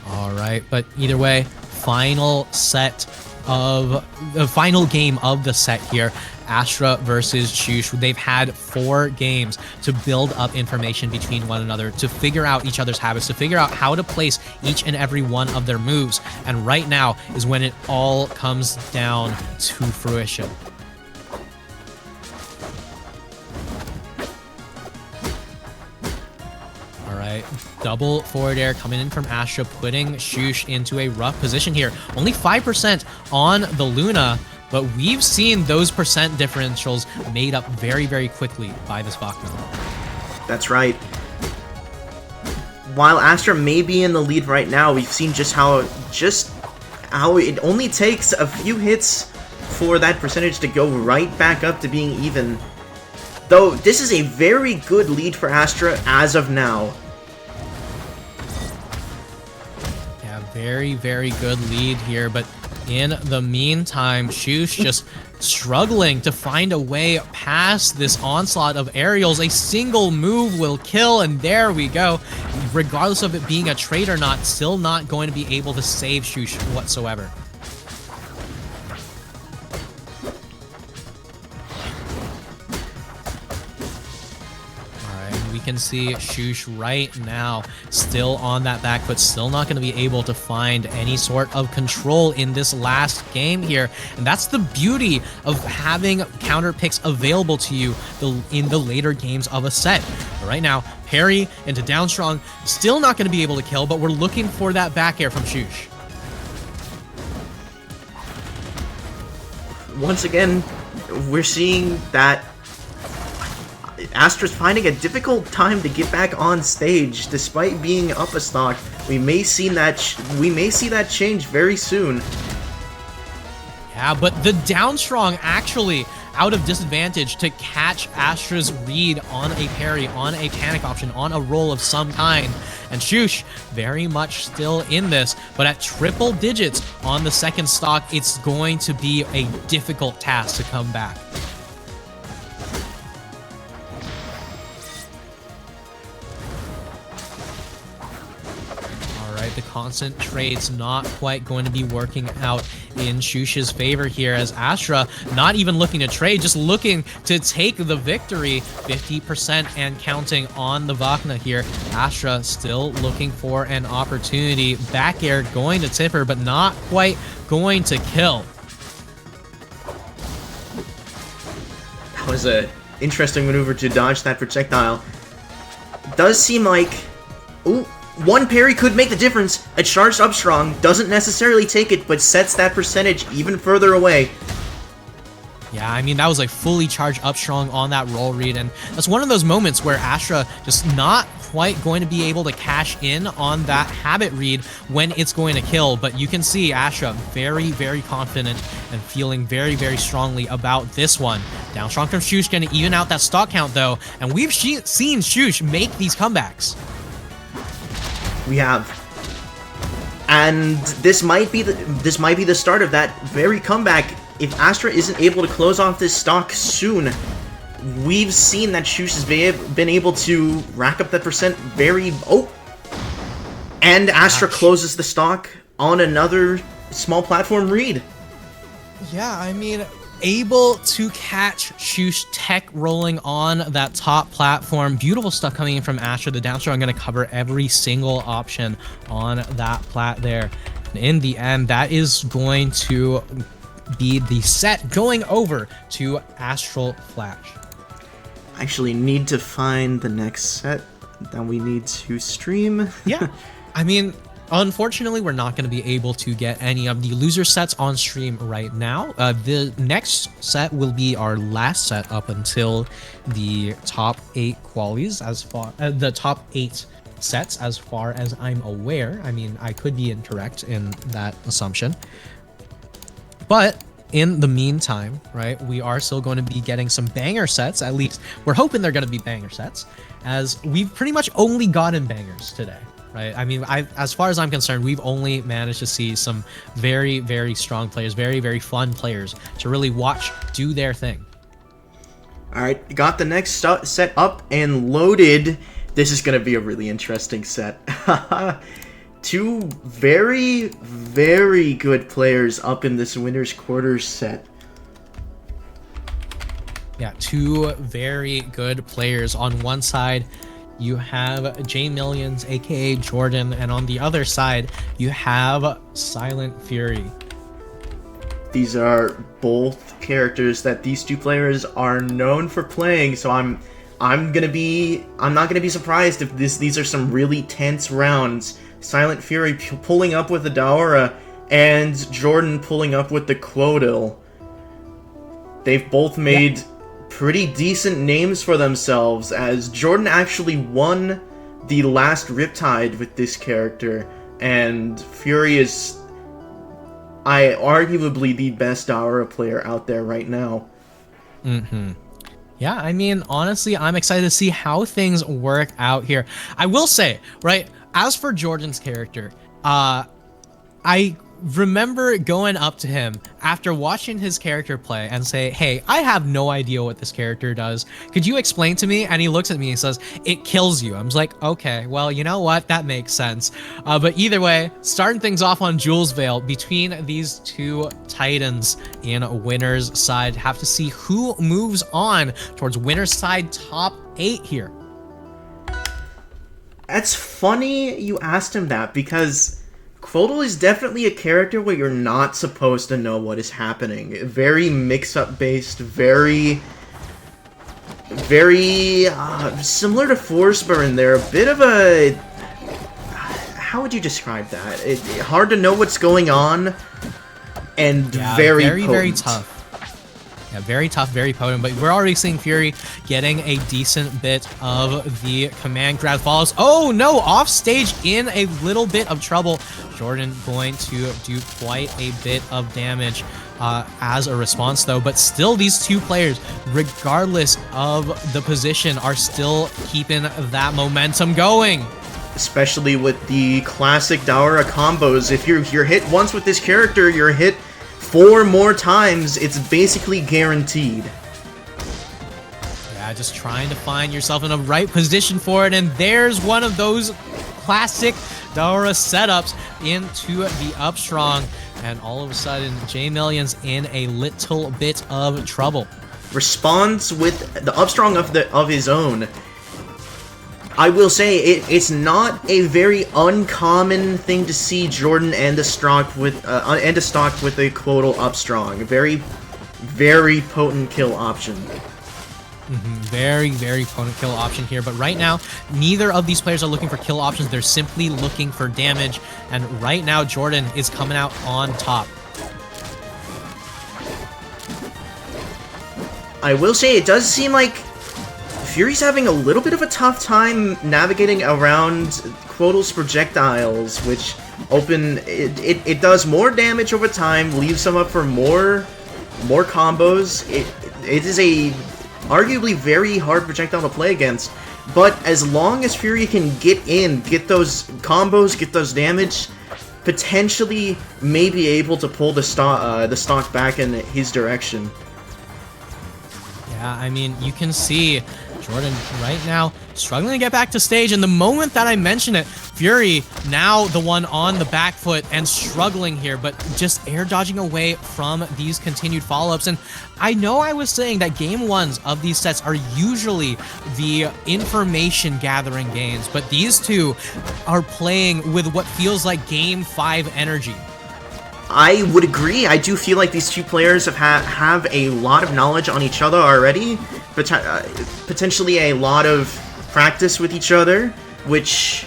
All right, but either way, final game of the set here, Astra versus Shush. They've had 4 games to build up information between one another, to figure out each other's habits, to figure out how to place each and every one of their moves, and right now is when it all comes down to fruition. Double forward air coming in from Astra, putting Shush into a rough position here. Only 5% on the Luna, but we've seen those percent differentials made up very, very quickly by this Vakna. That's right. While Astra may be in the lead right now, we've seen just how it only takes a few hits for that percentage to go right back up to being even. Though this is a very good lead for Astra as of now. Very, very good lead here, but in the meantime, Shush just struggling to find a way past this onslaught of aerials. A single move will kill, and there we go. Regardless of it being a trade or not, still not going to be able to save Shush whatsoever. Can see Shush right now still on that back foot, still not going to be able to find any sort of control in this last game here, and that's the beauty of having counter picks available to you in the later games of a set. But right now, parry into down strong, still not going to be able to kill, but we're looking for that back air from Shush. Once again, we're seeing that Astra's finding a difficult time to get back on stage, despite being up a stock. We may see that change very soon. Yeah, but the down strong actually out of disadvantage to catch Astra's read on a parry, on a panic option, on a roll of some kind. And Shush very much still in this, but at triple digits on the second stock, it's going to be a difficult task to come back. The constant trade's not quite going to be working out in Shush's favor here, as Astra not even looking to trade, just looking to take the victory. 50% and counting on the Vakna here. Astra still looking for an opportunity. Back air going to tip her, but not quite going to kill. That was an interesting maneuver to dodge that projectile. Does seem like... Ooh, one parry could make the difference. A charged up strong doesn't necessarily take it, but sets that percentage even further away. Yeah, I mean, that was like fully charged up strong on that roll read, and that's one of those moments where Astra just not quite going to be able to cash in on that habit read when it's going to kill, but you can see Astra very, very confident and feeling very, very strongly about this one. Down strong from Shush, going to even out that stock count though, and we've seen Shush make these comebacks. We have. And this might be the start of that very comeback. If Astra isn't able to close off this stock soon, we've seen that Shush has been able to rack up that percent very... Oh! And Astra closes the stock on another small platform read. Yeah, I mean, able to catch Shush tech rolling on that top platform. Beautiful stuff coming in from Astra. The down throw, I'm going to cover every single option on that plat there. And in the end, that is going to be the set going over to Astral Flash. Actually need to find the next set that we need to stream. Yeah, I mean, unfortunately, we're not going to be able to get any of the loser sets on stream right now. The next set will be our last set up until the top 8 qualies, as far the top 8 sets, as far as I'm aware. I mean, I could be incorrect in that assumption. But in the meantime, right, we are still going to be getting some banger sets. At least we're hoping they're going to be banger sets, as we've pretty much only gotten bangers today, right? I mean, as far as I'm concerned, we've only managed to see some very, very strong players, very, very fun players to really watch do their thing. All right, got the next set up and loaded. This is going to be a really interesting set. Two very, very good players up in this winner's quarters set. Yeah, two very good players. On one side, you have J Millions, aka Jordan, and on the other side, you have Silent Fury. These are both characters that these two players are known for playing, so I'm not gonna be surprised if these are some really tense rounds. Silent Fury pulling up with the Daora, and Jordan pulling up with the Quodil. They've both made pretty decent names for themselves, as Jordan actually won the last Riptide with this character, and Fury is arguably the best Daora player out there right now. Yeah, I mean, honestly, I'm excited to see how things work out here. I will say, right, as for Jordan's character, I remember going up to him after watching his character play and say, hey, I have no idea what this character does. Could you explain to me? And he looks at me and says, it kills you. I'm just like, okay, well, you know what? That makes sense. But either way, starting things off on Jules Veil between these two titans in winner's side. Have to see who moves on towards winner's side top 8 here. That's funny you asked him that, because Quodil is definitely a character where you're not supposed to know what is happening. Very mix-up based, very similar to Forceburn. They're a bit of a... How would you describe that? Hard to know what's going on, and very potent. Very tough. Yeah, very tough, very potent, but we're already seeing Fury getting a decent bit of the command grab follows. Oh no, off stage in a little bit of trouble. Jordan going to do quite a bit of damage as a response though, but still these two players, regardless of the position, are still keeping that momentum going. Especially with the classic Daora combos. If you're hit once with this character, you're hit 4 more times. It's basically guaranteed. Yeah, just trying to find yourself in a right position for it, and there's one of those classic Daora setups into the up strong, and all of a sudden J Millions in a little bit of trouble. Responds with the up strong of his own. I will say it's not a very uncommon thing to see Jordan end a stock with a Quodil up strong. Very, very potent kill option. Very, very potent kill option here. But right now, neither of these players are looking for kill options. They're simply looking for damage. And right now, Jordan is coming out on top. I will say it does seem like Fury's having a little bit of a tough time navigating around Quotal's projectiles, which it does more damage over time, leaves them up for more combos. It is a arguably very hard projectile to play against, but as long as Fury can get those combos, get those damage, potentially may be able to pull the stock back in his direction. Yeah, I mean, you can see Jordan right now struggling to get back to stage, and the moment that I mention it, Fury now the one on the back foot and struggling here, but just air dodging away from these continued follow-ups. And I know I was saying that game ones of these sets are usually the information gathering games, but these two are playing with what feels like game 5 energy. I would agree. I do feel like these two players have a lot of knowledge on each other already, potentially a lot of practice with each other, which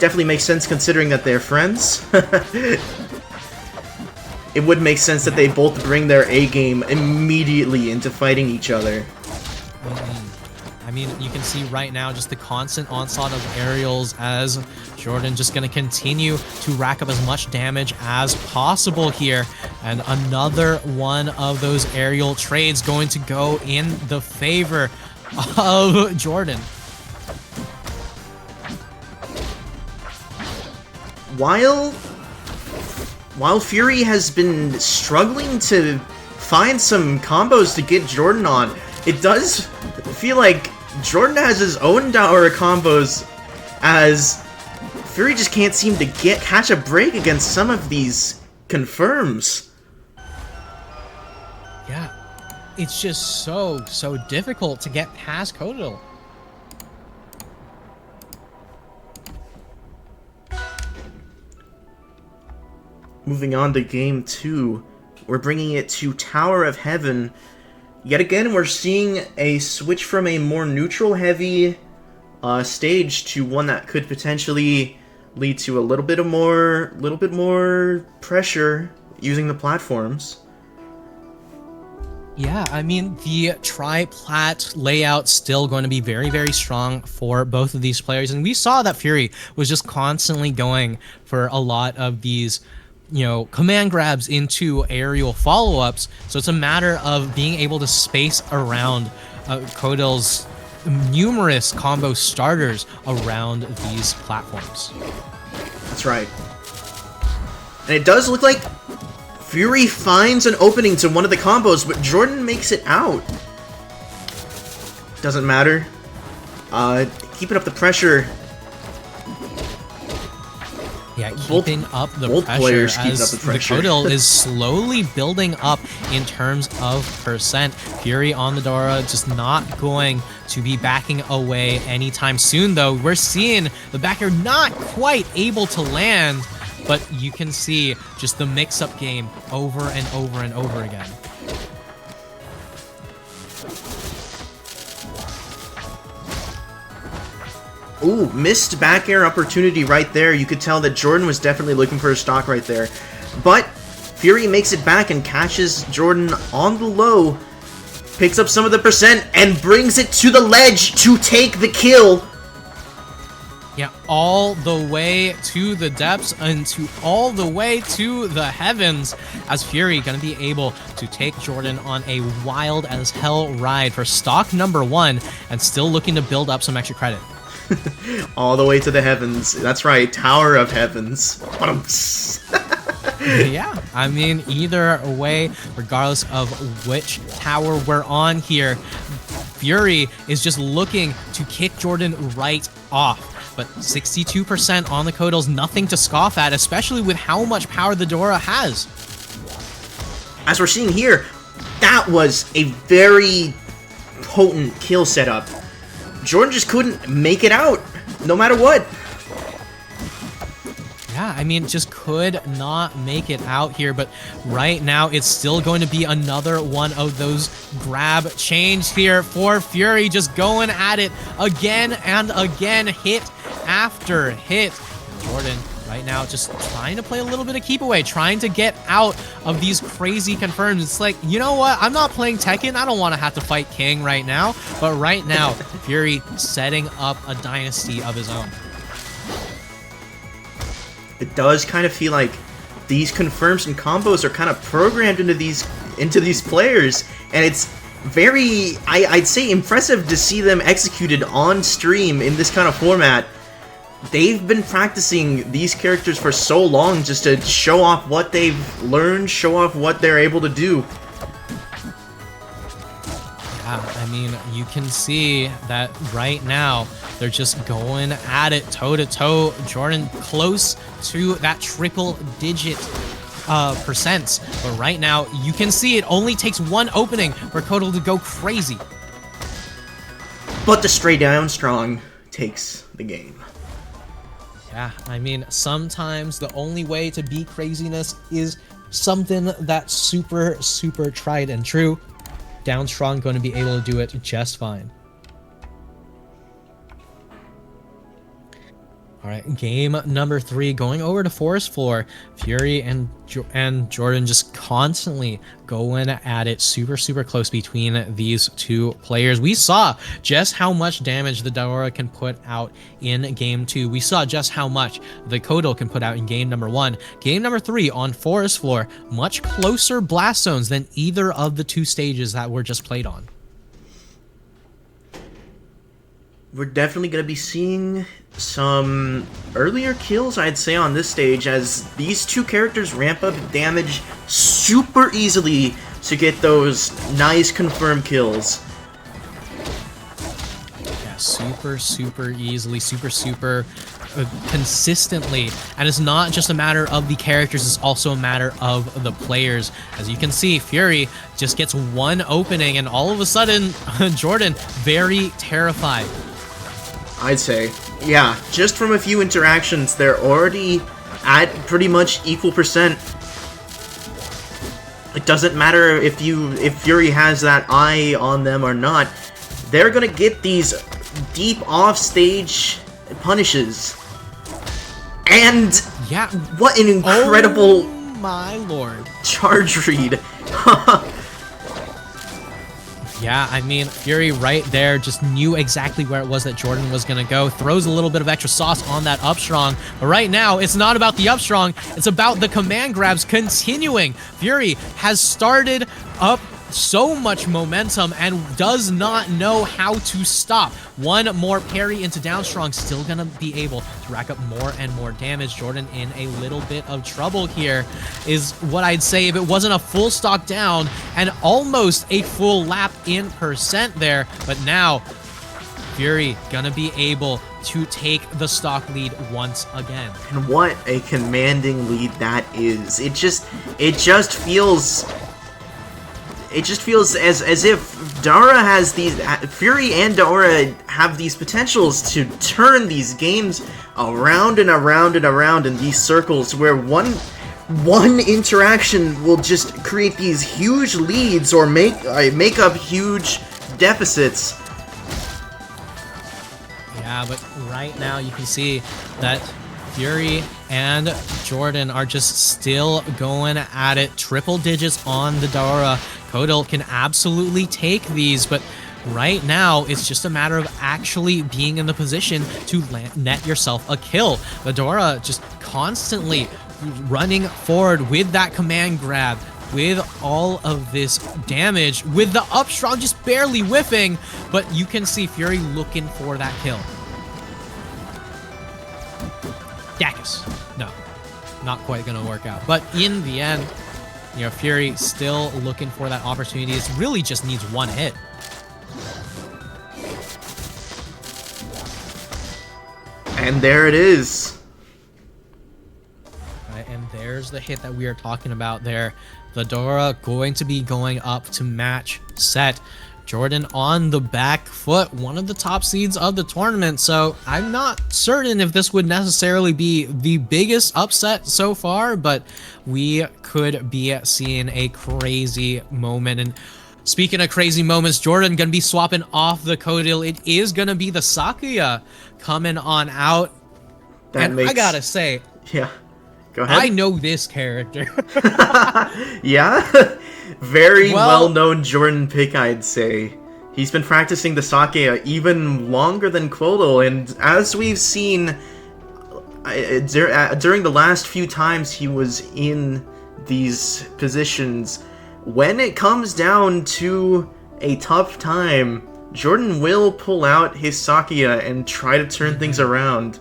definitely makes sense considering that they're friends. It would make sense that they both bring their A game immediately into fighting each other. I mean, you can see right now just the constant onslaught of aerials as Jordan just going to continue to rack up as much damage as possible here. And another one of those aerial trades going to go in the favor of Jordan. While Fury has been struggling to find some combos to get Jordan on, it does feel like Jordan has his own dower combos, as Fury just can't seem to catch a break against some of these confirms. Yeah, it's just so difficult to get past Kodal. Moving on to game 2, we're bringing it to Tower of Heaven. Yet again, we're seeing a switch from a more neutral-heavy stage to one that could potentially lead to a little bit more pressure using the platforms. Yeah, I mean, the tri-plat layout still going to be very, very strong for both of these players. And we saw that Fury was just constantly going for a lot of these, you know, command grabs into aerial follow-ups. So it's a matter of being able to space around Kodal's numerous combo starters around these platforms. That's right. And it does look like Fury finds an opening to one of the combos, but Jordan makes it out. Doesn't matter. Keeping up the pressure. Yeah, keeping up the both pressure players keeping as up the pressure. Kodal is slowly building up in terms of percent. Fury on the Dora just not going to be backing away anytime soon, though. We're seeing the backer not quite able to land, but you can see just the mix-up game over and over and over again. Ooh, missed back air opportunity right there. You could tell that Jordan was definitely looking for a stock right there. But Fury makes it back and catches Jordan on the low, picks up some of the percent, and brings it to the ledge to take the kill. Yeah, all the way to the depths and all the way to the heavens, as Fury gonna be able to take Jordan on a wild as hell ride for stock number 1 and still looking to build up some extra credit. All the way to the heavens. That's right, Tower of Heavens. Yeah, I mean, either way, regardless of which tower we're on here, Fury is just looking to kick Jordan right off. But 62% on the Kodal's nothing to scoff at, especially with how much power the Dora has. As we're seeing here, that was a very potent kill setup. Jordan just couldn't make it out, no matter what. Yeah, I mean, just could not make it out here, but right now it's still going to be another one of those grab chains here for Fury, just going at it again and again, hit after hit. Jordan right now just trying to play a little bit of keep away, trying to get out of these crazy confirms. It's like, you know what? I'm not playing Tekken. I don't want to have to fight King right now. But right now, Fury setting up a dynasty of his own. It does kind of feel like these confirms and combos are kind of programmed into these players, and it's very, I'd say, impressive to see them executed on stream in this kind of format. They've been practicing these characters for so long just to show off what they've learned, show off what they're able to do. Yeah, I mean, you can see that right now they're just going at it toe-to-toe. Jordan close to that triple-digit percents. But right now, you can see it only takes one opening for Kotal to go crazy. But the stray down strong takes the game. Yeah, I mean, sometimes the only way to beat craziness is something that's super, super tried and true. Down strong going to be able to do it just fine. All right, game number 3, going over to Forest Floor. Fury and Jordan just constantly going at it, super, super close between these two players. We saw just how much damage the Daora can put out in game 2. We saw just how much the Kotal can put out in game number 1. Game number 3 on Forest Floor, much closer blast zones than either of the two stages that were just played on. We're definitely going to be seeing some earlier kills, I'd say, on this stage, as these two characters ramp up damage super easily to get those nice confirmed kills. Yeah, super, super easily, super consistently. And it's not just a matter of the characters, it's also a matter of the players. As you can see, Fury just gets one opening, and all of a sudden, Jordan, very terrified. I'd say. Yeah, just from a few interactions, they're already at pretty much equal percent. It doesn't matter if Fury has that eye on them or not. They're gonna get these deep off-stage punishes. And yeah, what an incredible, oh my lord, charge read. Yeah, I mean, Fury right there just knew exactly where it was that Jordan was going to go. Throws a little bit of extra sauce on that up strong. But right now, it's not about the up strong. It's about the command grabs continuing. Fury has started up so much momentum and does not know how to stop. One more parry into down strong, still gonna be able to rack up more and more damage. Jordan in a little bit of trouble here is what I'd say if it wasn't a full stock down and almost a full lap in percent there. But now Fury gonna be able to take the stock lead once again. And what a commanding lead that is. It just feels as if Daora has these, Fury and Daora have these potentials to turn these games around and around and around in these circles where one interaction will just create these huge leads or make up huge deficits. Yeah, but right now you can see that Fury and Jordan are just still going at it. Triple digits on the Daora. Kotal can absolutely take these, but right now it's just a matter of actually being in the position to net yourself a kill. The Daora just constantly running forward with that command grab, with all of this damage, with the up strong just barely whiffing, but you can see Fury looking for that kill. Dacus. No, not quite gonna work out. But in the end, you know, Fury still looking for that opportunity. It really just needs one hit. And there it is. Right, and there's the hit that we are talking about there. The Daora going to be going up to match set. Jordan on the back foot, one of the top seeds of the tournament. So I'm not certain if this would necessarily be the biggest upset so far, but we could be seeing a crazy moment. And speaking of crazy moments, Jordan gonna be swapping off the Codil. It is gonna be the Sakuya coming on out. I gotta say, yeah, go ahead. I know this character. Yeah? Very well-known Jordan pick, I'd say. He's been practicing the Sakuya even longer than Quodal, and as we've seen during the last few times he was in these positions, when it comes down to a tough time, Jordan will pull out his Sakuya and try to turn things around.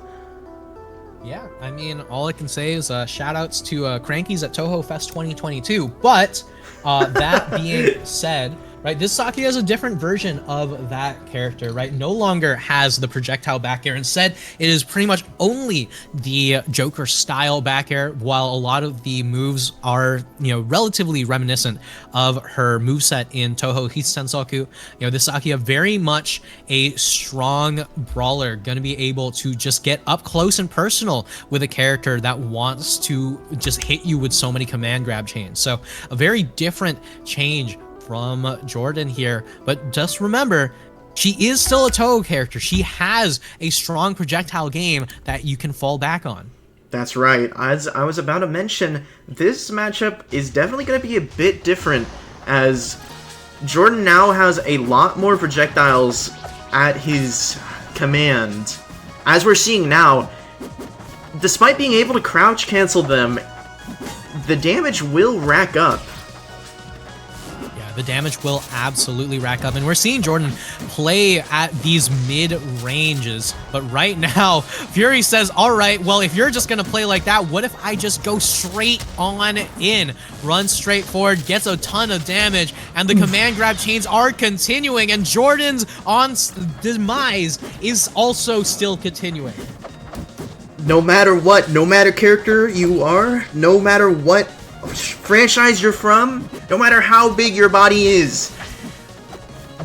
Yeah, I mean, all I can say is shout-outs to Crankies at Toho Fest 2022, but that being said, right, this Sakuya is a different version of that character, right? No longer has the projectile back air. Instead, it is pretty much only the Joker style back air, while a lot of the moves are, relatively reminiscent of her moveset in Toho Hisensoku. This Sakuya very much a strong brawler, gonna be able to just get up close and personal with a character that wants to just hit you with so many command grab chains. So a very different change from Jordan here, but just remember, she is still a Toho character. She has a strong projectile game that you can fall back on. That's right. As I was about to mention, this matchup is definitely going to be a bit different, as Jordan now has a lot more projectiles at his command. As we're seeing now, despite being able to crouch cancel them, the damage will rack up. The damage will absolutely rack up, and we're seeing Jordan play at these mid-ranges, but right now, Fury says, alright, well, if you're just gonna play like that, what if I just go straight on in? Runs straight forward, gets a ton of damage, and the command grab chains are continuing, and Jordan's demise is also still continuing. No matter what, no matter character you are, no matter what franchise you're from, no matter how big your body is,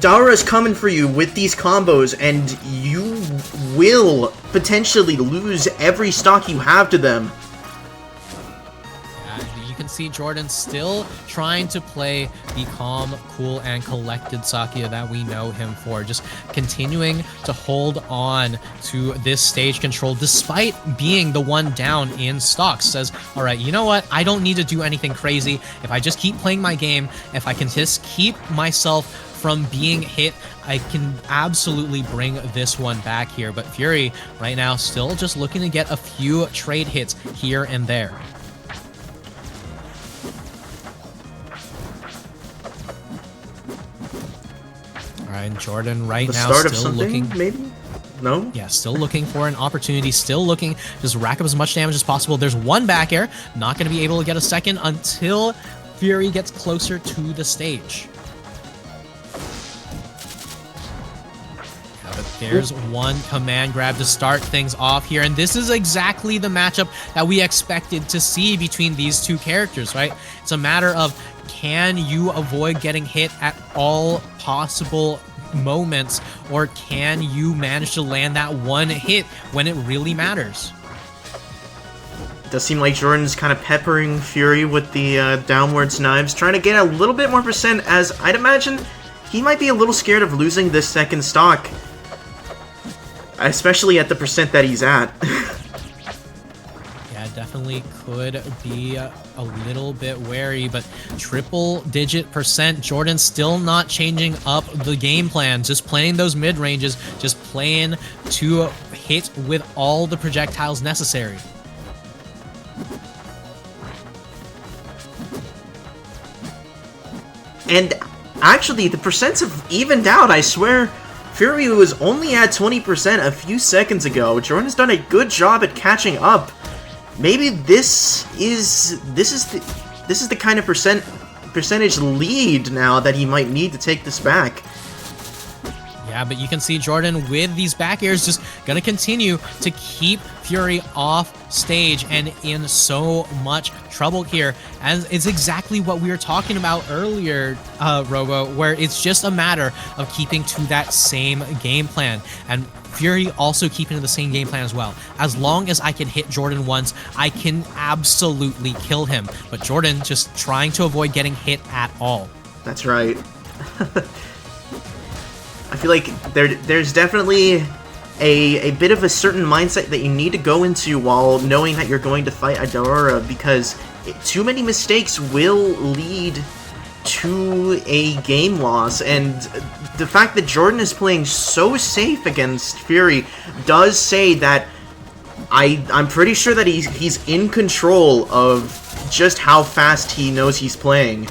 Dara's coming for you with these combos, and you will potentially lose every stock you have to them. You can see Jordan still trying to play the calm, cool, and collected Sakuya that we know him for. Just continuing to hold on to this stage control despite being the one down in stocks. Says, all right, you know what? I don't need to do anything crazy. If I just keep playing my game, if I can just keep myself from being hit, I can absolutely bring this one back here. But Fury right now still just looking to get a few trade hits here and there. And Jordan right now still looking, maybe? No? Yeah, still looking for an opportunity, still looking, just rack up as much damage as possible. There's one back air, not going to be able to get a second until Fury gets closer to the stage. Yeah, but there's one command grab to start things off here, and this is exactly the matchup that we expected to see between these two characters, right? It's a matter of, can you avoid getting hit at all possible moments, or can you manage to land that one hit when it really matters? It does seem like Jordan's kind of peppering Fury with the downwards knives, trying to get a little bit more percent, as I'd imagine he might be a little scared of losing this second stock, especially at the percent that he's at. Definitely could be a little bit wary, but triple-digit percent. Jordan still not changing up the game plan, just playing those mid-ranges, just playing to hit with all the projectiles necessary. And actually, the percents have evened out. I swear, Fury was only at 20% a few seconds ago. Jordan's done a good job at catching up. Maybe this is the kind of percentage lead now that he might need to take this back. Yeah, but you can see Jordan with these back airs just gonna continue to keep Fury off stage and in so much trouble here. As it's exactly what we were talking about earlier, Robo, where it's just a matter of keeping to that same game plan. And Fury also keeping to the same game plan as well. As long as I can hit Jordan once, I can absolutely kill him. But Jordan just trying to avoid getting hit at all. That's right. I feel like there's definitely a bit of a certain mindset that you need to go into while knowing that you're going to fight Adora, because too many mistakes will lead to a game loss, and the fact that Jordan is playing so safe against Fury does say that I'm pretty sure that he's in control of just how fast he knows he's playing.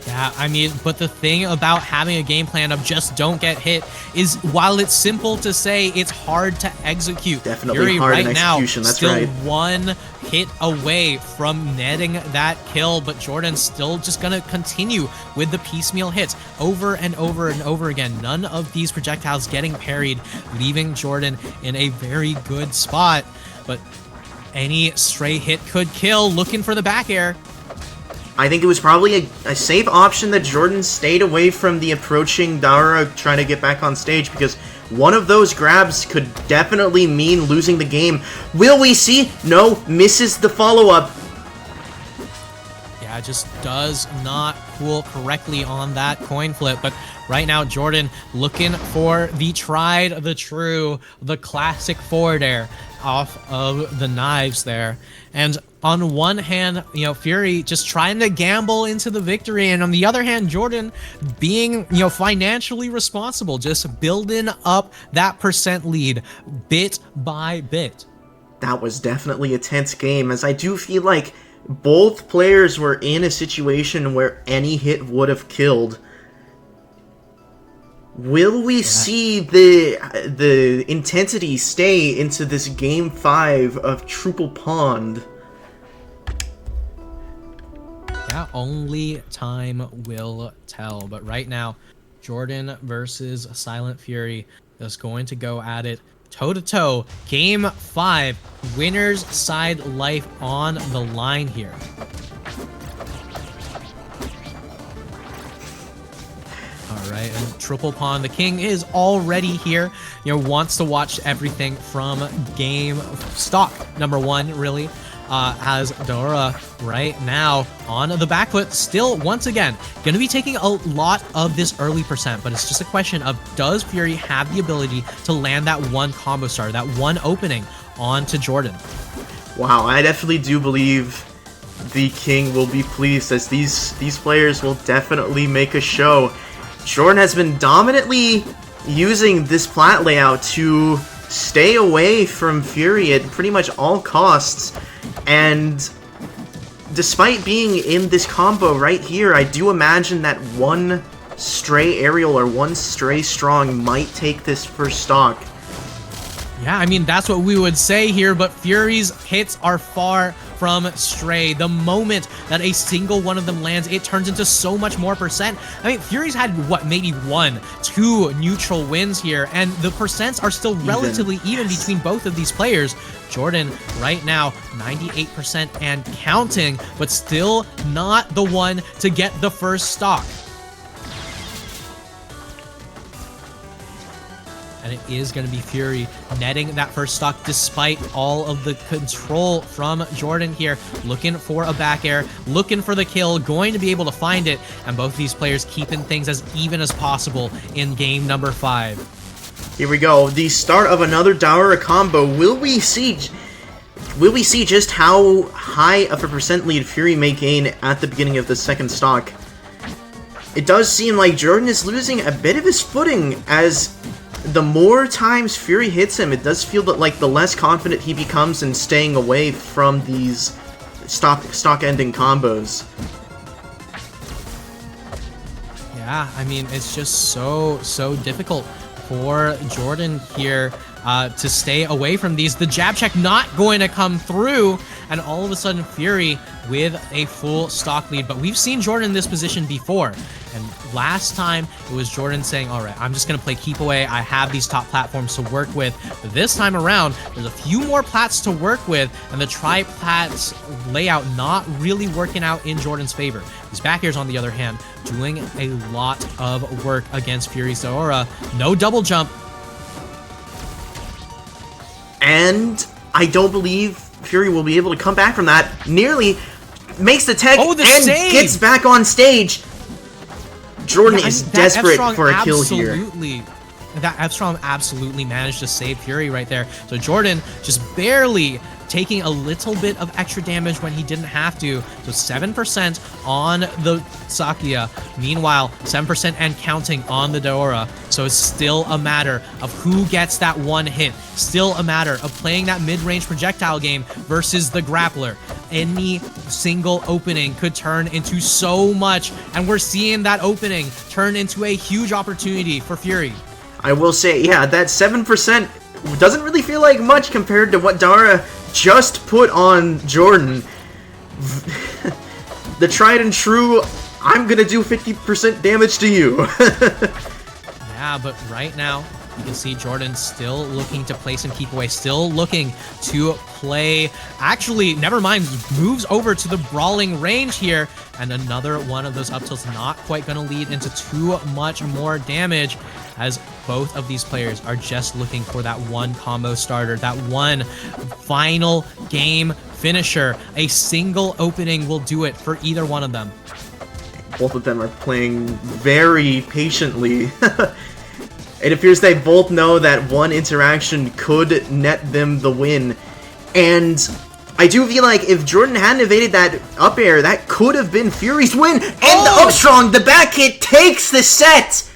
Yeah, I mean, but the thing about having a game plan of just don't get hit is, while it's simple to say, it's hard to execute. Definitely Fury hard right in execution, now, that's still right. one hit away from netting that kill, but Jordan's still just gonna continue with the piecemeal hits over and over and over again. None of these projectiles getting parried, leaving Jordan in a very good spot, but any stray hit could kill. Looking for the back air. I think it was probably a safe option that Jordan stayed away from the approaching Daura trying to get back on stage, because one of those grabs could definitely mean losing the game. Will we see? No, misses the follow-up. Yeah, just does not pull correctly on that coin flip. But right now, Jordan looking for the tried, the true, the classic forward air off of the knives there. And on one hand, you know, Fury just trying to gamble into the victory, and on the other hand, Jordan being, you know, financially responsible, just building up that percent lead bit by bit. That was definitely a tense game, as I do feel like both players were in a situation where any hit would have killed. Will we see the intensity stay into this Game 5 of Triple Pond? Yeah, only time will tell. But right now, Jordan versus Silent Fury is going to go at it toe-to-toe. Game 5, winner's side life on the line here. All right, and Triple Pond, the king, is already here. You know, wants to watch everything from game stock number 1, really. As Dora right now on the back foot, still once again going to be taking a lot of this early percent, but it's just a question of, does Fury have the ability to land that one combo star, that one opening onto Jordan? Wow, I definitely do believe the king will be pleased, as these players will definitely make a show. Jordan has been dominantly using this plat layout to stay away from Fury at pretty much all costs, and despite being in this combo right here, I do imagine that one stray aerial or one stray strong might take this first stock. Yeah, I mean, that's what we would say here, but Fury's hits are far from stray. The moment that a single one of them lands, it turns into so much more percent. I mean, Fury's had, what, maybe 1, 2 neutral wins here, and the percents are still relatively even between both of these players. Jordan, right now, 98% and counting, but still not the one to get the first stock. And it is going to be Fury netting that first stock despite all of the control from Jordan here. Looking for a back air, looking for the kill, going to be able to find it. And both these players keeping things as even as possible in game number 5. Here we go, the start of another Daura combo. Will we see just how high of a percent lead Fury may gain at the beginning of the second stock? It does seem like Jordan is losing a bit of his footing, as the more times Fury hits him, it does feel that, like, the less confident he becomes in staying away from these stock-ending combos. Yeah, I mean, it's just so difficult for Jordan here to stay away from these. The jab check not going to come through, and all of a sudden Fury with a full stock lead. But we've seen Jordan in this position before, and last time it was Jordan saying, all right, I'm just going to play keep away. I have these top platforms to work with. But this time around, there's a few more plats to work with, and the tri-plats layout not really working out in Jordan's favor. These back airs, on the other hand, doing a lot of work against Fury's Aura. No double jump. And I don't believe Fury will be able to come back from that. Nearly makes the tech and save. Gets back on stage. Jordan is desperate for a kill here. That F-Strong absolutely managed to save Fury right there. So Jordan just barely taking a little bit of extra damage when he didn't have to. So 7% on the Sakia. Meanwhile, 7% and counting on the Daora. So it's still a matter of who gets that one hit. Still a matter of playing that mid-range projectile game versus the grappler. Any single opening could turn into so much, and we're seeing that opening turn into a huge opportunity for Fury. I will say, yeah, that 7% doesn't really feel like much compared to what Dara just put on Jordan. The tried and true, I'm gonna do 50% damage to you. Yeah, but right now, you can see Jordan still looking to play some keep away, still looking to play. Actually, never mind, moves over to the brawling range here, and another one of those up tilts not quite going to lead into too much more damage, as both of these players are just looking for that one combo starter, that one final game finisher. A single opening will do it for either one of them. Both of them are playing very patiently. It appears they both know that one interaction could net them the win. And I do feel like if Jordan hadn't evaded that up air, that could have been Fury's win. And the up strong, the back hit takes the set.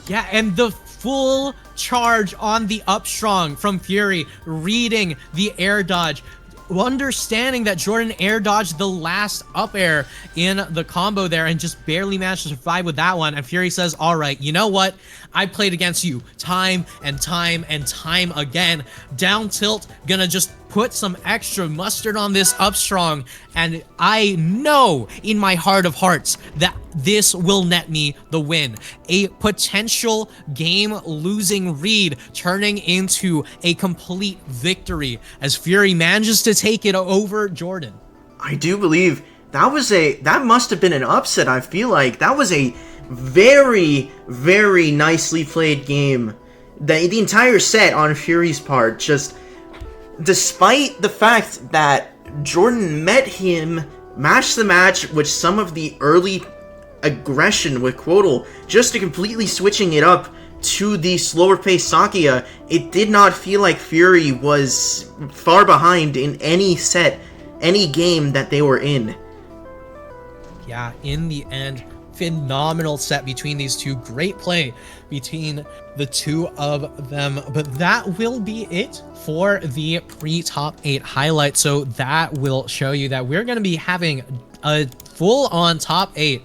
Yeah, and the full charge on the up strong from Fury, reading the air dodge, understanding that Jordan air dodged the last up air in the combo there and just barely managed to survive with that one. And Fury says, all right, you know what? I played against you time and time and time again. Down tilt, gonna just put some extra mustard on this up strong. And I know in my heart of hearts that this will net me the win. A potential game-losing read turning into a complete victory as Fury manages to take it over Jordan. I do believe that must have been an upset. I feel like that was a very, very nicely played game. The entire set on Fury's part, just despite the fact that Jordan met him, matched the match with some of the early aggression with Quotal, just to completely switching it up to the slower paced Sakia, it did not feel like Fury was far behind in any set, any game that they were in. Yeah, in the end, phenomenal set between these two. Great play between the two of them. But that will be it for the pre-top 8 highlight. So that will show you that we're going to be having a full-on top 8.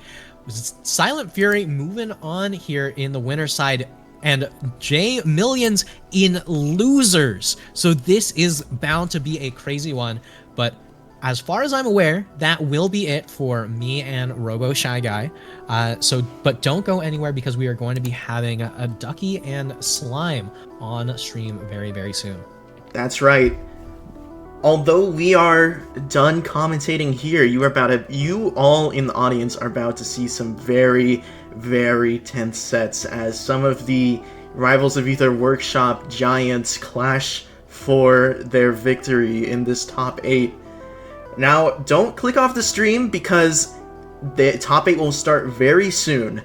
Silent Fury moving on here in the winner side, and J Millions in losers. So this is bound to be a crazy one. But as far as I'm aware, that will be it for me and Robo Shy Guy. But don't go anywhere, because we are going to be having a Ducky and Slime on stream very, very soon. That's right. Although we are done commentating here, you all in the audience are about to see some very, very tense sets as some of the Rivals of Aether Workshop giants clash for their victory in this top 8. Now, don't click off the stream, because the top 8 will start very soon,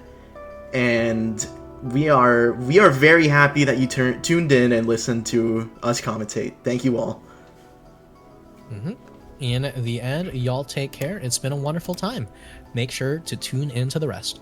and we are very happy that you tuned in and listened to us commentate. Thank you all. In the end, y'all take care. It's been a wonderful time. Make sure to tune in to the rest.